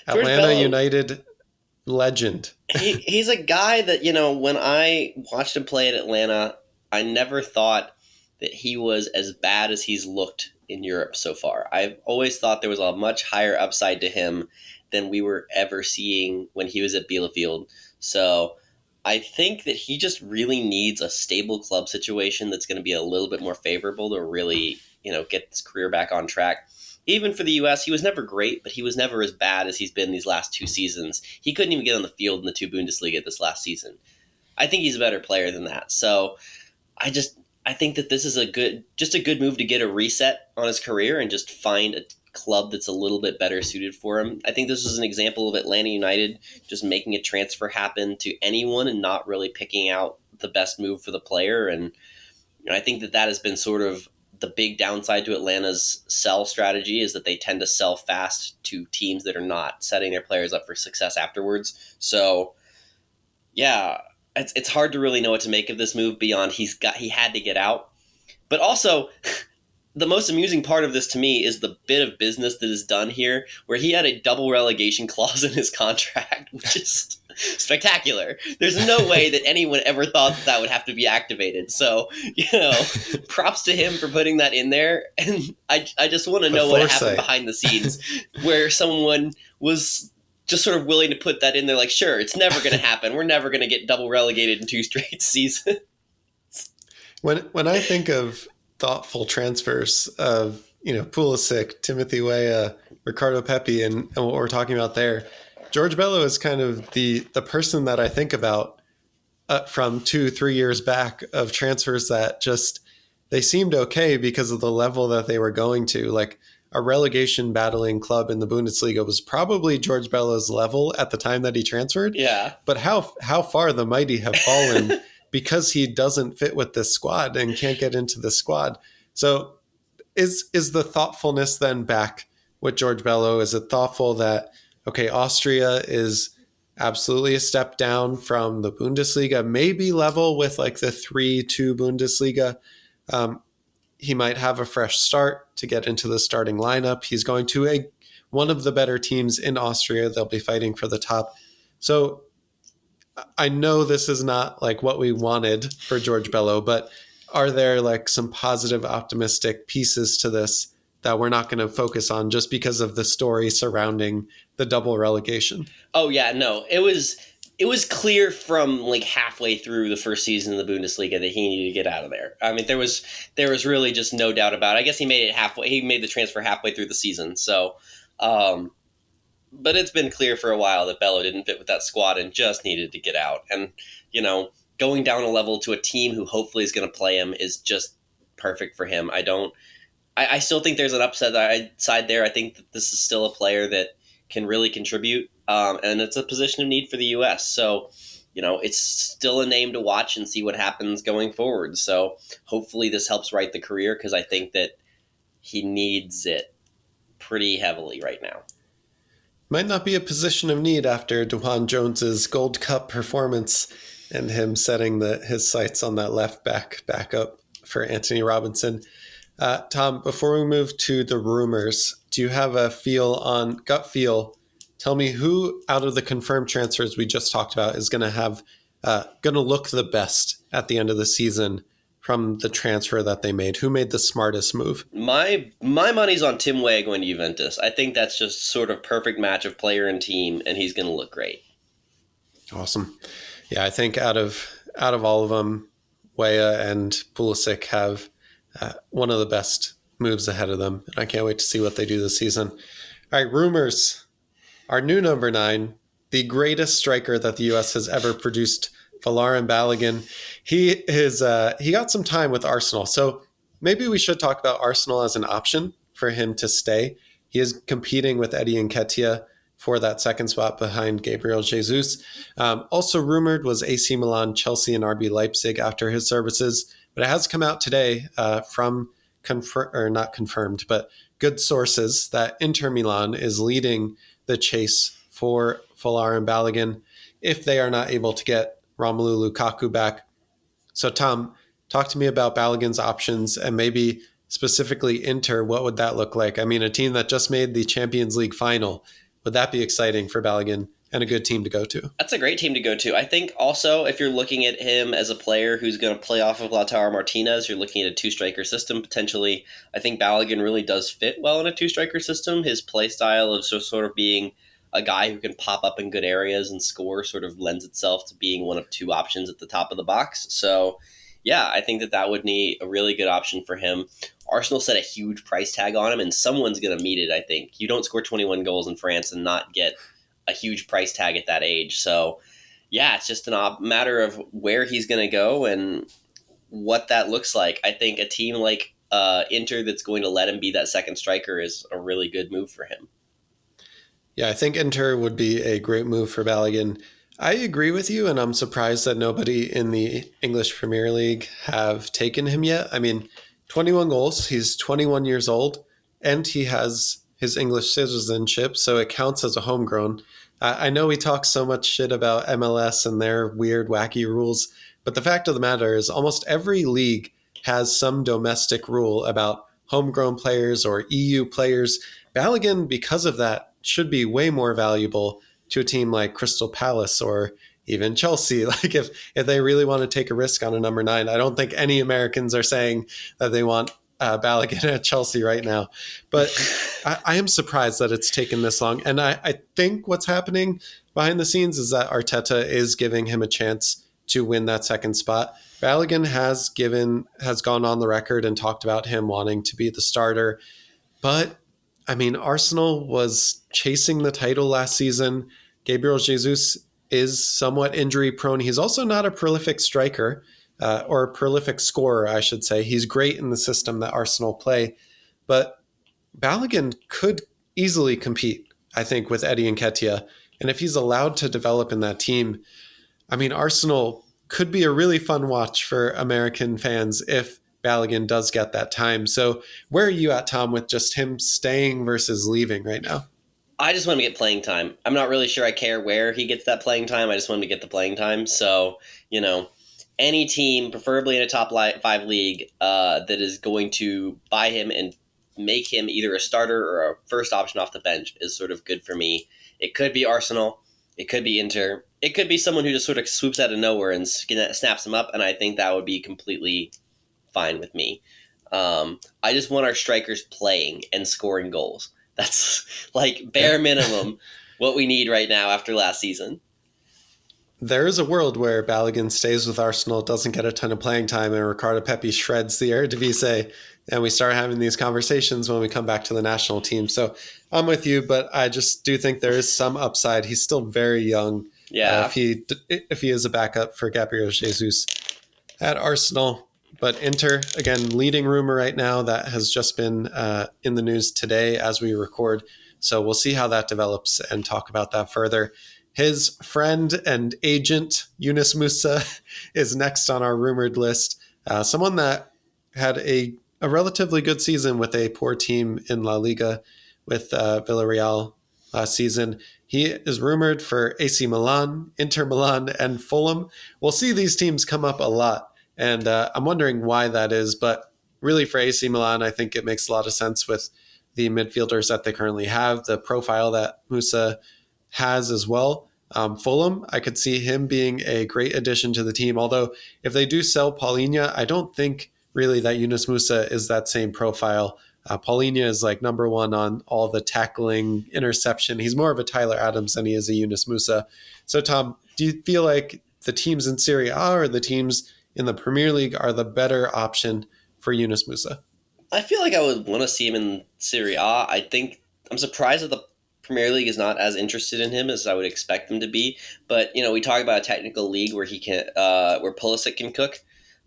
Atlanta United legend. He's a guy that, when I watched him play at Atlanta, I never thought that he was as bad as he's looked in Europe so far. I've always thought there was a much higher upside to him than we were ever seeing when he was at Bielefeld. So I think that he just really needs a stable club situation that's going to be a little bit more favorable to really, get his career back on track. Even for the U.S., he was never great, but he was never as bad as he's been these last 2 seasons. He couldn't even get on the field in the 2 Bundesliga this last season. I think he's a better player than that. So I think that this is a good move to get a reset on his career and just find a club that's a little bit better suited for him. I think this was an example of Atlanta United just making a transfer happen to anyone and not really picking out the best move for the player. And I think that has been sort of the big downside to Atlanta's sell strategy is that they tend to sell fast to teams that are not setting their players up for success afterwards. So, yeah, it's hard to really know what to make of this move beyond he had to get out. But also, the most amusing part of this to me is the bit of business that is done here, where he had a double relegation clause in his contract, which is spectacular. There's no way that anyone ever thought that would have to be activated. So, props to him for putting that in there. And I just want to know what happened behind the scenes, where someone was just sort of willing to put that in there, like, sure, it's never going to happen. We're never going to get double relegated in 2 straight seasons. When I think of thoughtful transfers of, Pulisic, Timothy Weah, Ricardo Pepi, and what we're talking about there, George Bello is kind of the person that I think about from 2-3 years back of transfers that just, they seemed okay because of the level that they were going to. Like a relegation battling club in the Bundesliga was probably George Bello's level at the time that he transferred. Yeah. But how far the mighty have fallen because he doesn't fit with this squad and can't get into the squad. So is the thoughtfulness then back with George Bello? Is it thoughtful that, okay, Austria is absolutely a step down from the Bundesliga, maybe level with like the 3-2 Bundesliga. He might have a fresh start to get into the starting lineup. He's going to one of the better teams in Austria. They'll be fighting for the top. So I know this is not like what we wanted for George Bello, but are there like some positive, optimistic pieces to this that we're not going to focus on just because of the story surrounding the double relegation? Oh yeah, no, it was clear from like halfway through the first season of the Bundesliga that he needed to get out of there. I mean, there was really just no doubt about it. I guess he made the transfer halfway through the season. So, but it's been clear for a while that Bello didn't fit with that squad and just needed to get out. And, going down a level to a team who hopefully is going to play him is just perfect for him. I still think there's an upside side there. I think that this is still a player that can really contribute, and it's a position of need for the U.S. So, it's still a name to watch and see what happens going forward. So hopefully this helps write the career, because I think that he needs it pretty heavily right now. Might not be a position of need after DeJuan Jones's Gold Cup performance and him setting his sights on that left backup for Anthony Robinson. Tom, before we move to the rumors, do you have a gut feel? Tell me who out of the confirmed transfers we just talked about is going to look the best at the end of the season from the transfer that they made. Who made the smartest move? My money's on Tim Weah going to Juventus. I think that's just sort of perfect match of player and team, and he's going to look great. Awesome. Yeah, I think out of all of them, Weah and Pulisic have one of the best moves ahead of them. And I can't wait to see what they do this season. All right, rumors. Our new number 9, the greatest striker that the U.S. has ever produced, Folarin Balogun. He got some time with Arsenal. So maybe we should talk about Arsenal as an option for him to stay. He is competing with Eddie Nketiah for that second spot behind Gabriel Jesus. Also rumored was AC Milan, Chelsea, and RB Leipzig after his services. But it has come out today from not confirmed, but good sources that Inter Milan is leading the chase for Folarin Balogun if they are not able to get Romelu Lukaku back. So Tom, talk to me about Balogun's options and maybe specifically Inter. What would that look like? I mean, a team that just made the Champions League final. Would that be exciting for Balogun and a good team to go to? That's a great team to go to. I think also if you're looking at him as a player who's going to play off of Lautaro Martinez, you're looking at a two-striker system potentially. I think Balogun really does fit well in a two-striker system. His play style of sort of being a guy who can pop up in good areas and score sort of lends itself to being one of two options at the top of the box. So, yeah, I think that would be a really good option for him. Arsenal set a huge price tag on him, and someone's going to meet it, I think. You don't score 21 goals in France and not get a huge price tag at that age. So, yeah, it's just a matter of where he's going to go and what that looks like. I think a team like Inter that's going to let him be that second striker is a really good move for him. Yeah, I think Inter would be a great move for Balogun. I agree with you, and I'm surprised that nobody in the English Premier League have taken him yet. I mean, 21 goals, he's 21 years old, and he has his English citizenship, so it counts as a homegrown. I know we talk so much shit about MLS and their weird, wacky rules, but the fact of the matter is almost every league has some domestic rule about homegrown players or EU players. Balogun, because of that, should be way more valuable to a team like Crystal Palace or even Chelsea. Like if they really want to take a risk on a number 9, I don't think any Americans are saying that they want Balogun at Chelsea right now. But I am surprised that it's taken this long. And I think what's happening behind the scenes is that Arteta is giving him a chance to win that second spot. Balogun has gone on the record and talked about him wanting to be the starter. But I mean, Arsenal was chasing the title last season. Gabriel Jesus is somewhat injury prone. He's also not a prolific striker or a prolific scorer, I should say. He's great in the system that Arsenal play. But Balogun could easily compete, I think, with Eddie Nketiah. And if he's allowed to develop in that team, I mean, Arsenal could be a really fun watch for American fans if Balogun does get that time. So where are you at, Tom, with just him staying versus leaving right now? I just want him to get playing time. I'm not really sure I care where he gets that playing time. I just want him to get the playing time. So, any team, preferably in a top 5 league, that is going to buy him and make him either a starter or a first option off the bench is sort of good for me. It could be Arsenal. It could be Inter. It could be someone who just sort of swoops out of nowhere and snaps him up, and I think that would be completely fine with me. I just want our strikers playing and scoring goals. That's like bare minimum what we need right now after last season. There is a world where Balogun stays with Arsenal, doesn't get a ton of playing time, and Ricardo Pepi shreds the Eredivisie, and we start having these conversations when we come back to the national team. So I'm with you, but I just do think there is some upside. He's still very young. Yeah. if he is a backup for Gabriel Jesus at Arsenal. But Inter, again, leading rumor right now that has just been in the news today as we record. So we'll see how that develops and talk about that further. His friend and agent, Yunus Musah, is next on our rumored list. Someone that had a relatively good season with a poor team in La Liga with Villarreal last season. He is rumored for AC Milan, Inter Milan, and Fulham. We'll see these teams come up a lot. And I'm wondering why that is. But really, for AC Milan, I think it makes a lot of sense with the midfielders that they currently have, the profile that Musah has as well. Fulham, I could see him being a great addition to the team. Although, if they do sell Paulinho, I don't think really that Yunus Musah is that same profile. Paulinho is like number one on all the tackling, interception. He's more of a Tyler Adams than he is a Yunus Musah. So, Tom, do you feel like the teams in Serie A or the teams in the Premier League are the better option for Yunus Musah? I feel like I would want to see him in Serie A. I think I'm surprised that the Premier League is not as interested in him as I would expect them to be. But we talk about a technical league where he can, where Pulisic can cook.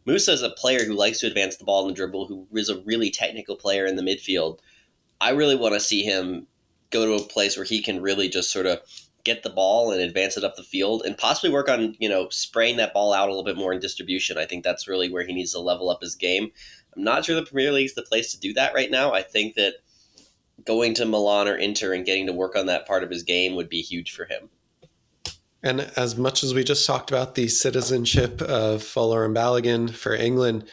Musah is a player who likes to advance the ball in the dribble, who is a really technical player in the midfield. I really want to see him go to a place where he can really just sort of get the ball and advance it up the field and possibly work on, spraying that ball out a little bit more in distribution. I think that's really where he needs to level up his game. I'm not sure the Premier League is the place to do that right now. I think that going to Milan or Inter and getting to work on that part of his game would be huge for him. And as much as we just talked about the citizenship of Folarin Balogun for England,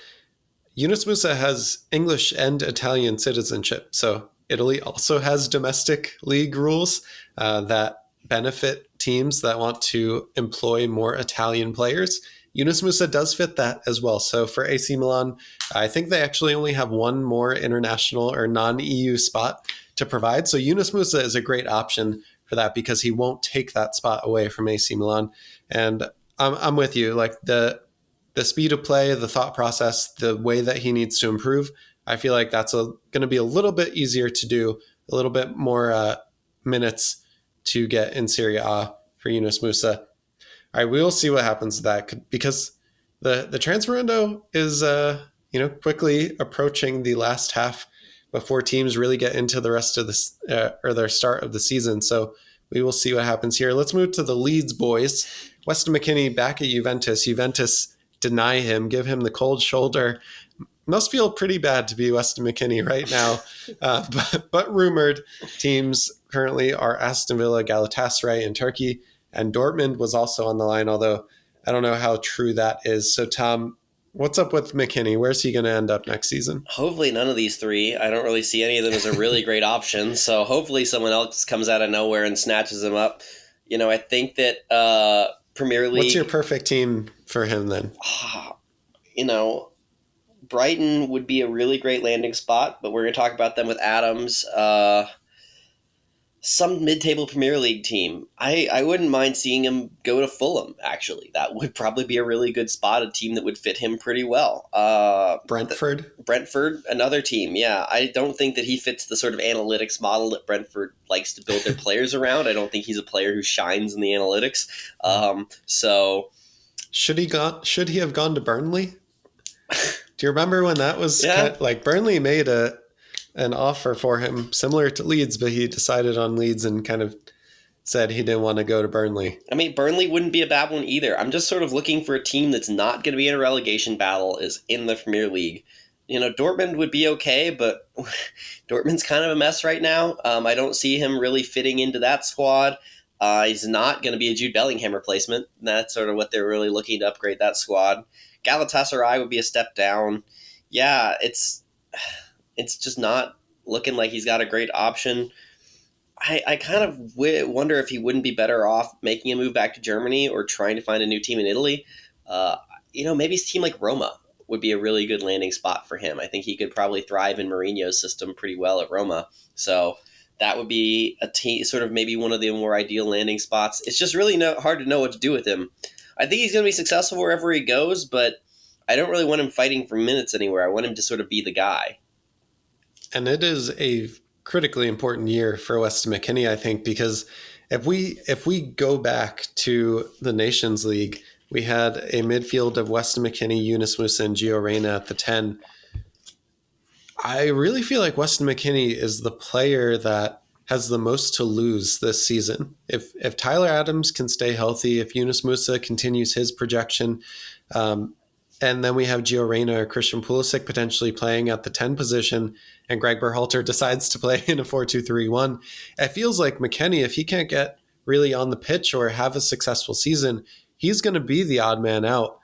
Yunus Musah has English and Italian citizenship. So Italy also has domestic league rules that benefit teams that want to employ more Italian players. Yunus Musah does fit that as well. So for AC Milan, I think they actually only have one more international or non-EU spot to provide. So Yunus Musah is a great option for that because he won't take that spot away from AC Milan. And I'm with you. Like the speed of play, the thought process, the way that he needs to improve, I feel like that's going to be a little bit easier to do, a little bit more minutes to get in Serie A for Yunus Musah. All right, we will see what happens to that because the transfer window is quickly approaching the last half before teams really get into the rest of the or their start of the season. So we will see what happens here. Let's move to the Leeds boys. Weston McKennie back at Juventus. Juventus deny him, give him the cold shoulder. Must feel pretty bad to be Weston McKennie right now. But rumored teams currently are Aston Villa, Galatasaray in Turkey, and Dortmund was also on the line, although I don't know how true that is. So, Tom, what's up with McKennie? Where's he going to end up next season? Hopefully none of these three. I don't really see any of them as a really great option. So hopefully someone else comes out of nowhere and snatches him up. I think that Premier League... What's your perfect team for him then? Brighton would be a really great landing spot, but we're going to talk about them with Adams. Some mid-table Premier League team. I wouldn't mind seeing him go to Fulham, actually. That would probably be a really good spot, a team that would fit him pretty well. Brentford, another team, yeah. I don't think that he fits the sort of analytics model that Brentford likes to build their players around. I don't think he's a player who shines in the analytics. So... Should he have gone to Burnley? Do you remember when that was Yeah. Burnley made an offer for him similar to Leeds, but he decided on Leeds and kind of said he didn't want to go to Burnley. I mean, Burnley wouldn't be a bad one either. I'm just sort of looking for a team that's not going to be in a relegation battle, is in the Premier League. Dortmund would be okay, but Dortmund's kind of a mess right now. I don't see him really fitting into that squad. He's not going to be a Jude Bellingham replacement. That's sort of what they're really looking to upgrade that squad. Galatasaray would be a step down. Yeah, it's just not looking like he's got a great option. I kind of wonder if he wouldn't be better off making a move back to Germany or trying to find a new team in Italy. Maybe a team like Roma would be a really good landing spot for him. I think he could probably thrive in Mourinho's system pretty well at Roma. So that would be a team, sort of maybe one of the more ideal landing spots. It's just really hard to know what to do with him. I think he's going to be successful wherever he goes, but I don't really want him fighting for minutes anywhere. I want him to sort of be the guy. And it is a critically important year for Weston McKennie, I think, because If we go back to the Nations League, we had a midfield of Weston McKennie, Yunus Musah, and Gio Reyna at the 10. I really feel like Weston McKennie is the player that has the most to lose this season. If Tyler Adams can stay healthy, if Yunus Musah continues his projection, and then we have Gio Reyna or Christian Pulisic potentially playing at the 10 position, and Greg Berhalter decides to play in a 4-2-3-1. It feels like McKennie, if he can't get really on the pitch or have a successful season, he's going to be the odd man out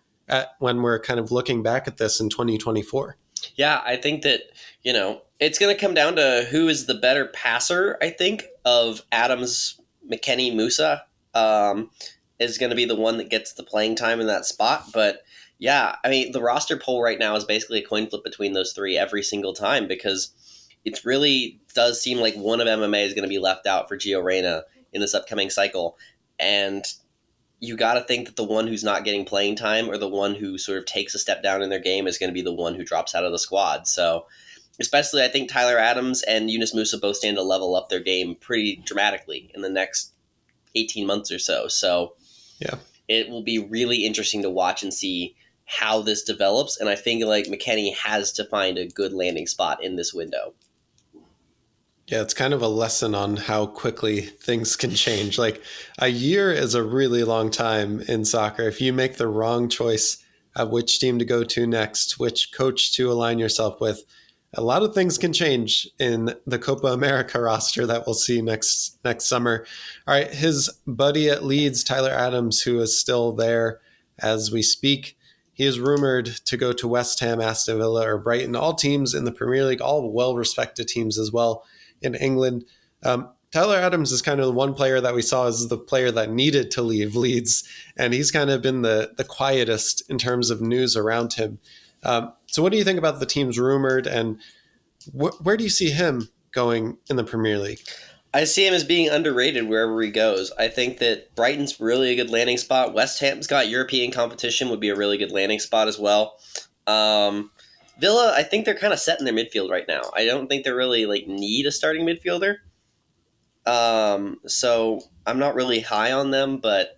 when we're kind of looking back at this in 2024. Yeah, I think that, it's going to come down to who is the better passer, I think, of Adams, McKennie, Musah, is going to be the one that gets the playing time in that spot. But yeah, I mean, the roster poll right now is basically a coin flip between those three every single time, because it really does seem like one of MMA is going to be left out for Gio Reyna in this upcoming cycle. And you got to think that the one who's not getting playing time, or the one who sort of takes a step down in their game, is going to be the one who drops out of the squad. So especially I think Tyler Adams and Yunus Musah both stand to level up their game pretty dramatically in the next 18 months or so. So yeah, it will be really interesting to watch and see how this develops. And I think like McKennie has to find a good landing spot in this window. Yeah, it's kind of a lesson on how quickly things can change. Like, a year is a really long time in soccer. If you make the wrong choice of which team to go to next, which coach to align yourself with, a lot of things can change in the Copa America roster that we'll see next summer. All right, his buddy at Leeds, Tyler Adams, who is still there as we speak, he is rumored to go to West Ham, Aston Villa, or Brighton, all teams in the Premier League, all well-respected teams as well in England. Tyler Adams is kind of the one player that we saw as the player that needed to leave Leeds, and he's kind of been the quietest in terms of news around him. So what do you think about the teams rumored, and where do you see him going in the Premier League? I see him as being underrated wherever he goes. I think that Brighton's really a good landing spot. West Ham's got European competition, would be a really good landing spot as well. Villa, I think they're kind of set in their midfield right now. I don't think they really need a starting midfielder. So I'm not really high on them, but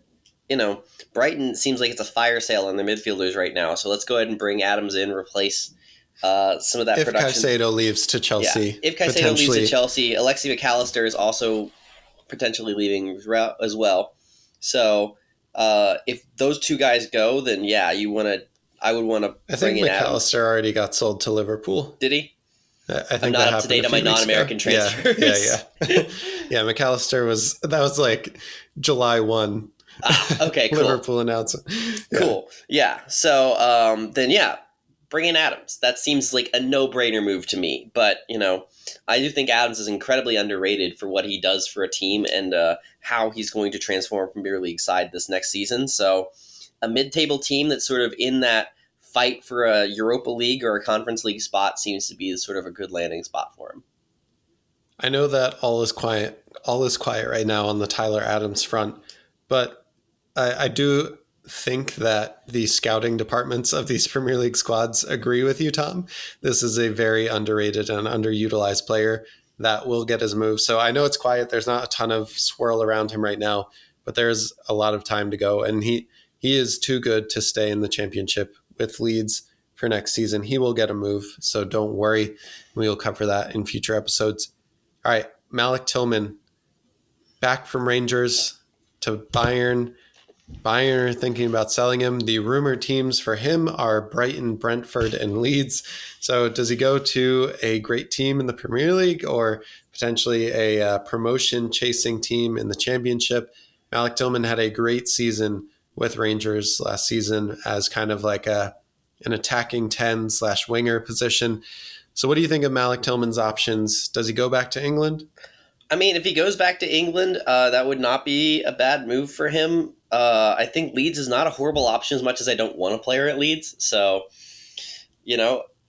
Brighton seems like it's a fire sale on their midfielders right now. So let's go ahead and bring Adams in, replace some of that if production. If Caicedo leaves to Chelsea. Yeah. If Caicedo leaves to Chelsea, Alexi McAllister is also potentially leaving as well. So if those two guys go, then yeah, I would want to. I think McAllister already got sold to Liverpool. Did he? I think I'm not up to date on my non-American transfers. Yeah. McAllister was like July 1. Okay, cool. Liverpool announcement. Yeah. Cool. Yeah. So then yeah, bring in Adams. That seems like a no-brainer move to me. But I do think Adams is incredibly underrated for what he does for a team, and how he's going to transform from Premier League side this next season. So a mid-table team that's sort of in that fight for a Europa League or a Conference League spot seems to be sort of a good landing spot for him. I know that all is quiet right now on the Tyler Adams front, but I do think that the scouting departments of these Premier League squads agree with you, Tom. This is a very underrated and underutilized player that will get his move. So I know it's quiet. There's not a ton of swirl around him right now, but there's a lot of time to go. And he is too good to stay in the Championship with Leeds for next season. He will get a move, so don't worry. We will cover that in future episodes. All right, Malik Tillman, back from Rangers to Bayern. Bayern are thinking about selling him. The rumored teams for him are Brighton, Brentford, and Leeds. So does he go to a great team in the Premier League, or potentially a promotion-chasing team in the Championship? Malik Tillman had a great season with Rangers last season as kind of like an attacking 10/winger position. So what do you think of Malik Tillman's options? Does he go back to England? I mean, if he goes back to England, that would not be a bad move for him. I think Leeds is not a horrible option, as much as I don't want a player at Leeds. So,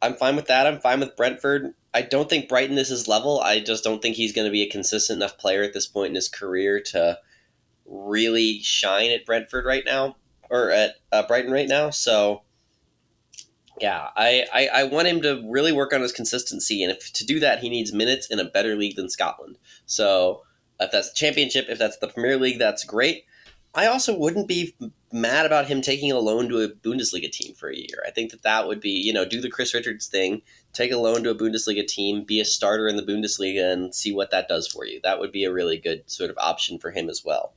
I'm fine with that. I'm fine with Brentford. I don't think Brighton is his level. I just don't think he's going to be a consistent enough player at this point in his career to really shine at Brentford right now, or at Brighton right now. So yeah, I want him to really work on his consistency, and if to do that he needs minutes in a better league than Scotland. So If that's the championship, if that's the Premier League, that's great. I also wouldn't be mad about him taking a loan to a Bundesliga team for a year. I think that would be, do the Chris Richards thing, take a loan to a Bundesliga team, be a starter in the Bundesliga, and see what that does for you. That would be a really good sort of option for him as well.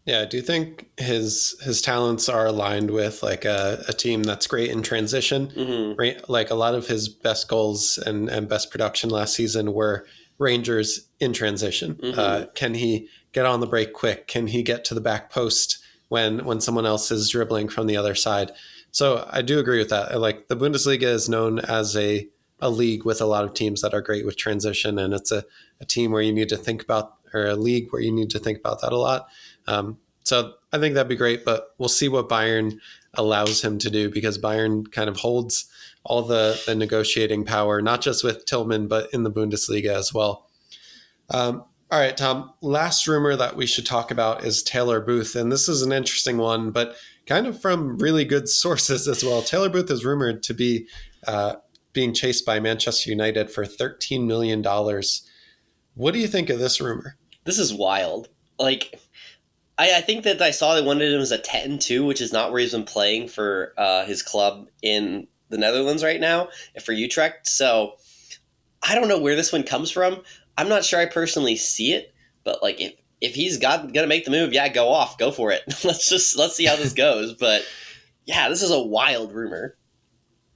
Yeah, do you think his talents are aligned with like a team that's great in transition? Mm-hmm. Right, like a lot of his best goals and best production last season were Rangers in transition. Mm-hmm. Can he get on the break quick? Can he get to the back post when someone else is dribbling from the other side? So I do agree with that. Like the Bundesliga is known as a league with a lot of teams that are great with transition, and it's a team where you need to think about, or a league where you need to think about that a lot. So I think that'd be great, but we'll see what Bayern allows him to do, because Bayern kind of holds all the negotiating power, not just with Tillman, but in the Bundesliga as well. All right, Tom, last rumor that we should talk about is Taylor Booth. And this is an interesting one, but kind of from really good sources as well. Taylor Booth is rumored to be being chased by Manchester United for $13 million. What do you think of this rumor? This is wild. Like, I think that I saw they wanted him as a 10-2, which is not where he's been playing for his club in the Netherlands right now, for Utrecht. So I don't know where this one comes from. I'm not sure I personally see it, but like if he's gonna make the move, yeah, go for it. let's see how this goes. But yeah, this is a wild rumor.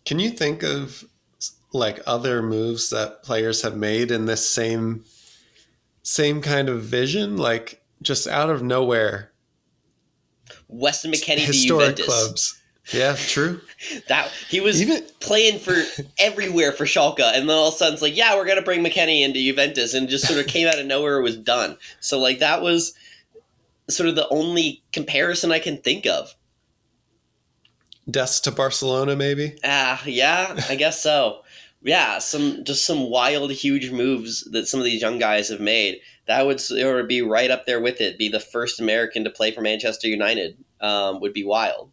Can you think of like other moves that players have made in this same kind of vision, like just out of nowhere? Weston McKennie to Historic Juventus. Clubs. Yeah, true. That he was playing for everywhere for Schalke, and then all of a sudden it's like, yeah, we're gonna bring McKennie into Juventus, and just sort of came out of nowhere. It was done. So like that was sort of the only comparison I can think of. Dest to Barcelona, maybe. Yeah, I guess so. Yeah, some wild, huge moves that some of these young guys have made. That would sort of be right up there with it. Be the first American to play for Manchester United would be wild.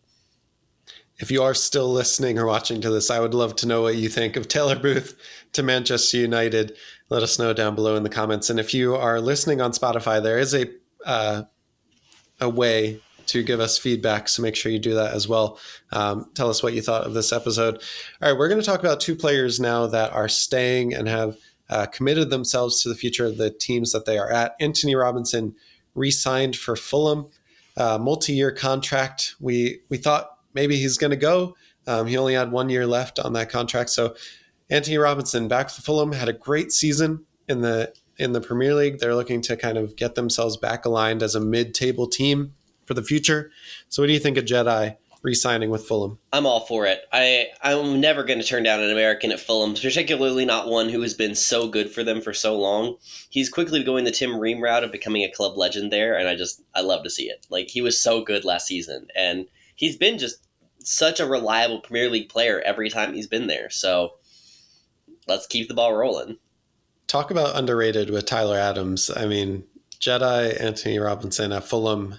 If you are still listening or watching to this, I would love to know what you think of Taylor Booth to Manchester United. Let us know down below in the comments. And if you are listening on Spotify, there is a way to give us feedback, so make sure you do that as well. Tell us what you thought of this episode. All right, we're going to talk about two players now that are staying and have committed themselves to the future of the teams that they are at. Anthony Robinson re-signed for Fulham, multi-year contract. We thought maybe he's going to go. He only had 1 year left on that contract. So Anthony Robinson back with Fulham, had a great season in the Premier League. They're looking to kind of get themselves back aligned as a mid-table team for the future. So what do you think of Jedi re-signing with Fulham? I'm all for it. I'm never going to turn down an American at Fulham, particularly not one who has been so good for them for so long. He's quickly going the Tim Ream route of becoming a club legend there, and I love to see it. Like, he was so good last season, and he's been just such a reliable Premier League player every time he's been there. So let's keep the ball rolling. Talk about underrated with Tyler Adams. I mean, Jedi, Anthony Robinson at Fulham,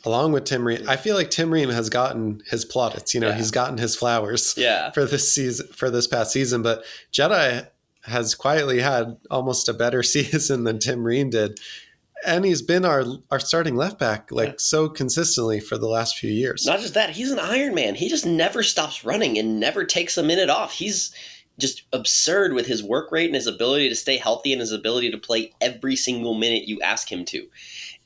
along with Tim Ream. I feel like Tim Ream has gotten his plaudits. He's gotten his flowers for this season, for this past season. But Jedi has quietly had almost a better season than Tim Ream did. And he's been our starting left back so consistently for the last few years. Not just that, he's an Iron Man. He just never stops running and never takes a minute off. He's just absurd with his work rate and his ability to stay healthy and his ability to play every single minute you ask him to.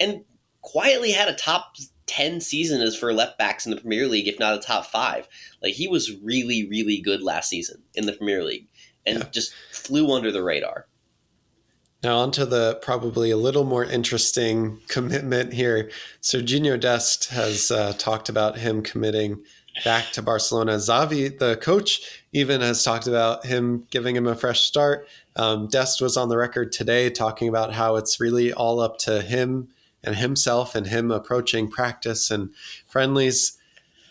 And quietly had a top 10 season as for left backs in the Premier League, if not a top 5. Like, he was really, really good last season in the Premier League and just flew under the radar. Now on to the probably a little more interesting commitment here. Serginho Dest has talked about him committing back to Barcelona. Xavi, the coach, even has talked about him giving him a fresh start. Dest was on the record today talking about how it's really all up to him and himself and him approaching practice and friendlies.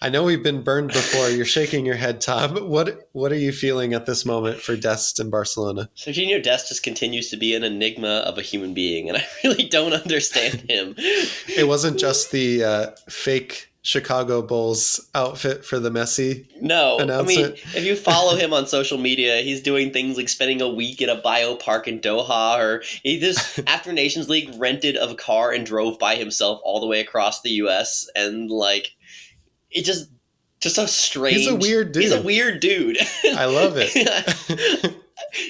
I know we've been burned before. You're shaking your head, Tom. What are you feeling at this moment for Dest in Barcelona? Serginho Dest just continues to be an enigma of a human being, and I really don't understand him. It wasn't just the fake Chicago Bulls outfit for the Messi No, I mean, announcement? if you follow him on social media, he's doing things like spending a week at a biopark in Doha, or he just, after Nations League, rented a car and drove by himself all the way across the U.S. And, like, it just so He's a strange. weird He's a dude. weird dude. I love it.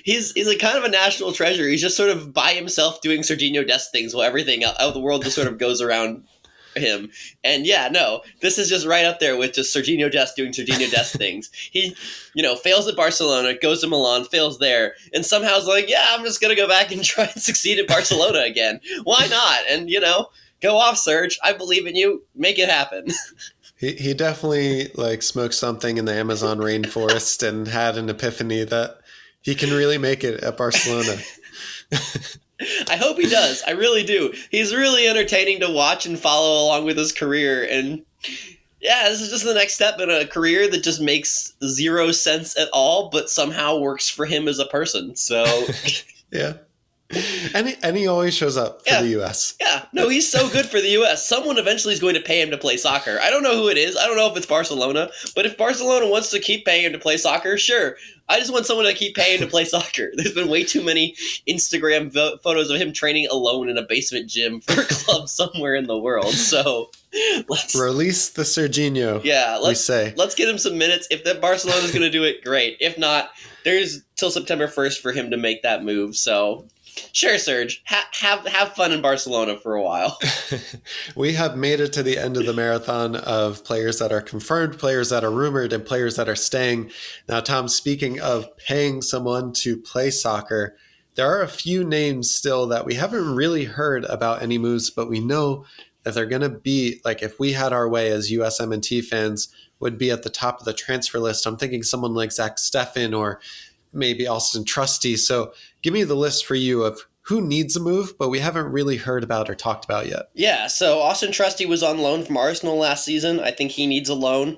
He's like kind of a national treasure. He's just sort of by himself doing Serginho Dest things while everything out of the world just sort of goes around him. And yeah, no, this is just right up there with just Serginho Dest doing Serginho Dest things. He, fails at Barcelona, goes to Milan, fails there, and somehow is like, yeah, I'm just going to go back and try and succeed at Barcelona again. Why not? And, go off, Serge. I believe in you. Make it happen. He definitely smoked something in the Amazon rainforest and had an epiphany that he can really make it at Barcelona. I hope he does. I really do. He's really entertaining to watch and follow along with his career. And yeah, this is just the next step in a career that just makes zero sense at all, but somehow works for him as a person. So yeah. And he always shows up for the U.S. Yeah. No, he's so good for the U.S. Someone eventually is going to pay him to play soccer. I don't know who it is. I don't know if it's Barcelona. But if Barcelona wants to keep paying him to play soccer, sure. I just want someone to keep paying him to play soccer. There's been way too many Instagram photos of him training alone in a basement gym for a club somewhere in the world. So let's release the Serginho. Yeah, let's get him some minutes. If that Barcelona is going to do it, great. If not, there's till September 1st for him to make that move. So sure, Serge, have fun in Barcelona for a while. We have made it to the end of the marathon of players that are confirmed, players that are rumored, and players that are staying. Now, Tom, speaking of paying someone to play soccer, there are a few names still that we haven't really heard about any moves, but we know that they're going to be, if we had our way as USMNT fans, would be at the top of the transfer list. I'm thinking someone like Zach Steffen or maybe Austin Trusty. So give me the list for you of who needs a move, but we haven't really heard about or talked about yet. Yeah, so Austin Trusty was on loan from Arsenal last season. I think he needs a loan.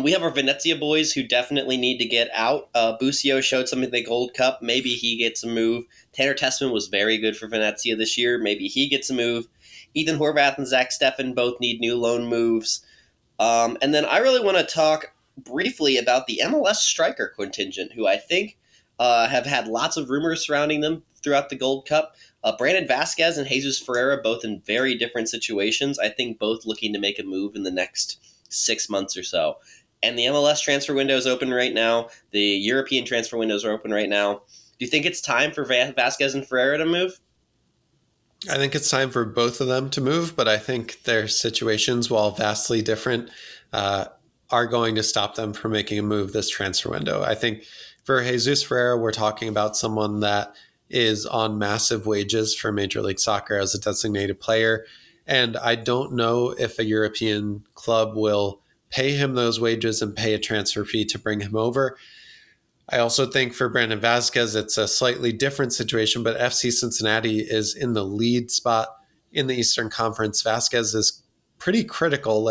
We have our Venezia boys who definitely need to get out. Busio showed something in the Gold Cup. Maybe he gets a move. Tanner Tessman was very good for Venezia this year. Maybe he gets a move. Ethan Horvath and Zach Steffen both need new loan moves. And then I really want to talk briefly about the MLS striker contingent, who I think have had lots of rumors surrounding them throughout the Gold Cup. Brandon Vasquez and Jesus Ferreira, both in very different situations. I think both looking to make a move in the next 6 months or so. And the MLS transfer window is open right now. The European transfer windows are open right now. Do you think it's time for Vasquez and Ferreira to move? I think it's time for both of them to move, but I think their situations, while vastly different, are going to stop them from making a move this transfer window. I think for Jesus Ferreira, we're talking about someone that is on massive wages for Major League Soccer as a designated player. And I don't know if a European club will pay him those wages and pay a transfer fee to bring him over. I also think for Brandon Vasquez, it's a slightly different situation, but FC Cincinnati is in the lead spot in the Eastern Conference. Vasquez is pretty critical,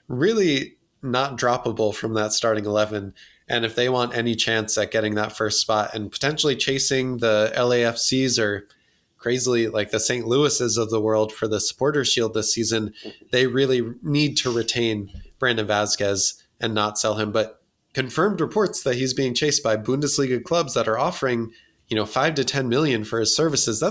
really not droppable from that starting 11. And if they want any chance at getting that first spot and potentially chasing the LAFCs or crazily the St. Louis's of the world for the Supporters Shield this season, they really need to retain Brandon Vasquez and not sell him. But confirmed reports that he's being chased by Bundesliga clubs that are offering, 5 to 10 million for his services.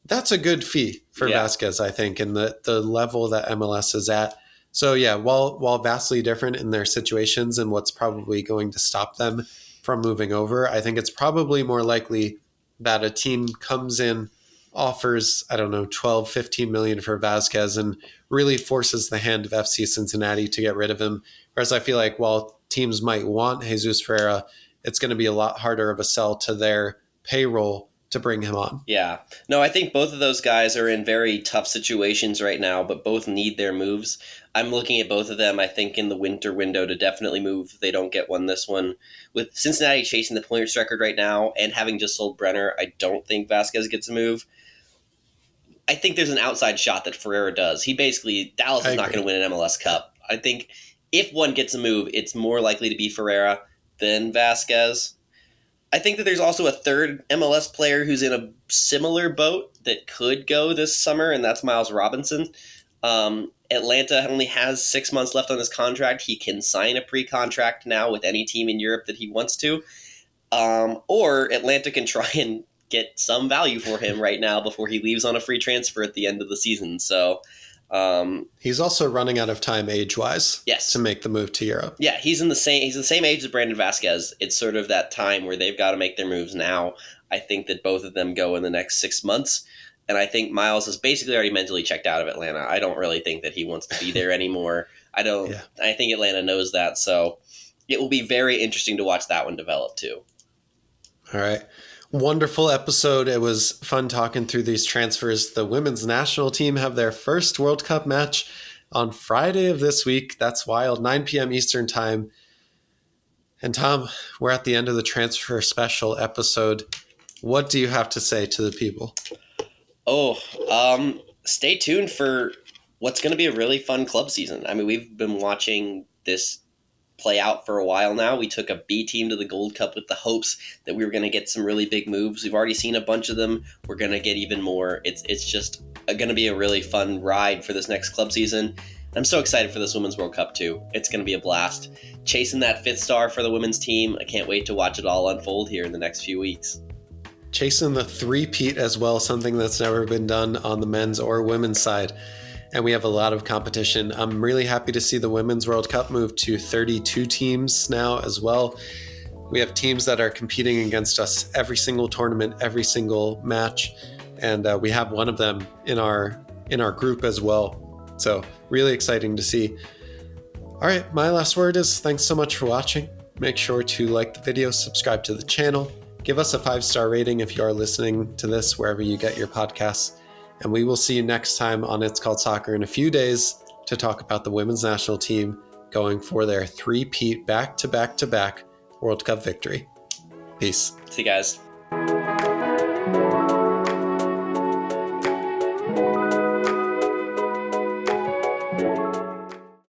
That's a good fee for Vasquez, I think, and the level that MLS is at. So yeah, while vastly different in their situations and what's probably going to stop them from moving over, I think it's probably more likely that a team comes in, offers, 12, 15 million for Vasquez and really forces the hand of FC Cincinnati to get rid of him. Whereas I feel like while teams might want Jesus Ferreira, it's going to be a lot harder of a sell to their payroll to bring him on. Yeah. No, I think both of those guys are in very tough situations right now, but both need their moves. I'm looking at both of them, I think, in the winter window to definitely move if they don't get one this one. With Cincinnati chasing the points record right now and having just sold Brenner, I don't think Vasquez gets a move. I think there's an outside shot that Ferreira does. Dallas is not going to win an MLS Cup. I think if one gets a move, it's more likely to be Ferreira than Vasquez. I think that there's also a third MLS player who's in a similar boat that could go this summer, and that's Miles Robinson. Atlanta only has 6 months left on his contract. He can sign a pre-contract now with any team in Europe that he wants to. Or Atlanta can try and get some value for him right now before he leaves on a free transfer at the end of the season. So he's also running out of time age-wise yes. to make the move to Europe. Yeah, he's the same age as Brandon Vasquez. It's sort of that time where they've got to make their moves now. I think that both of them go in the next 6 months. And I think Miles has basically already mentally checked out of Atlanta. I don't really think that he wants to be there anymore. I think Atlanta knows that. So it will be very interesting to watch that one develop too. All right. Wonderful episode. It was fun talking through these transfers. The women's national team have their first World Cup match on Friday of this week. That's wild. 9 p.m. Eastern time. And Tom, we're at the end of the transfer special episode. What do you have to say to the people? Stay tuned for what's going to be a really fun club season. I mean, we've been watching this play out for a while now. We took a B team to the Gold Cup with the hopes that we were going to get some really big moves. We've already seen a bunch of them. We're going to get even more. It's just going to be a really fun ride for this next club season. I'm so excited for this Women's World Cup too. It's going to be a blast. Chasing that 5th star for the women's team. I can't wait to watch it all unfold here in the next few weeks. Chasing the three-peat as well, something that's never been done on the men's or women's side. And we have a lot of competition. I'm really happy to see the Women's World Cup move to 32 teams now as well. We have teams that are competing against us every single tournament, every single match. And we have one of them in our group as well. So really exciting to see. All right, my last word is thanks so much for watching. Make sure to like the video, subscribe to the channel. Give us a 5-star rating if you are listening to this wherever you get your podcasts. And we will see you next time on It's Called Soccer in a few days to talk about the women's national team going for their 3-peat back-to-back-to-back World Cup victory. Peace. See you guys.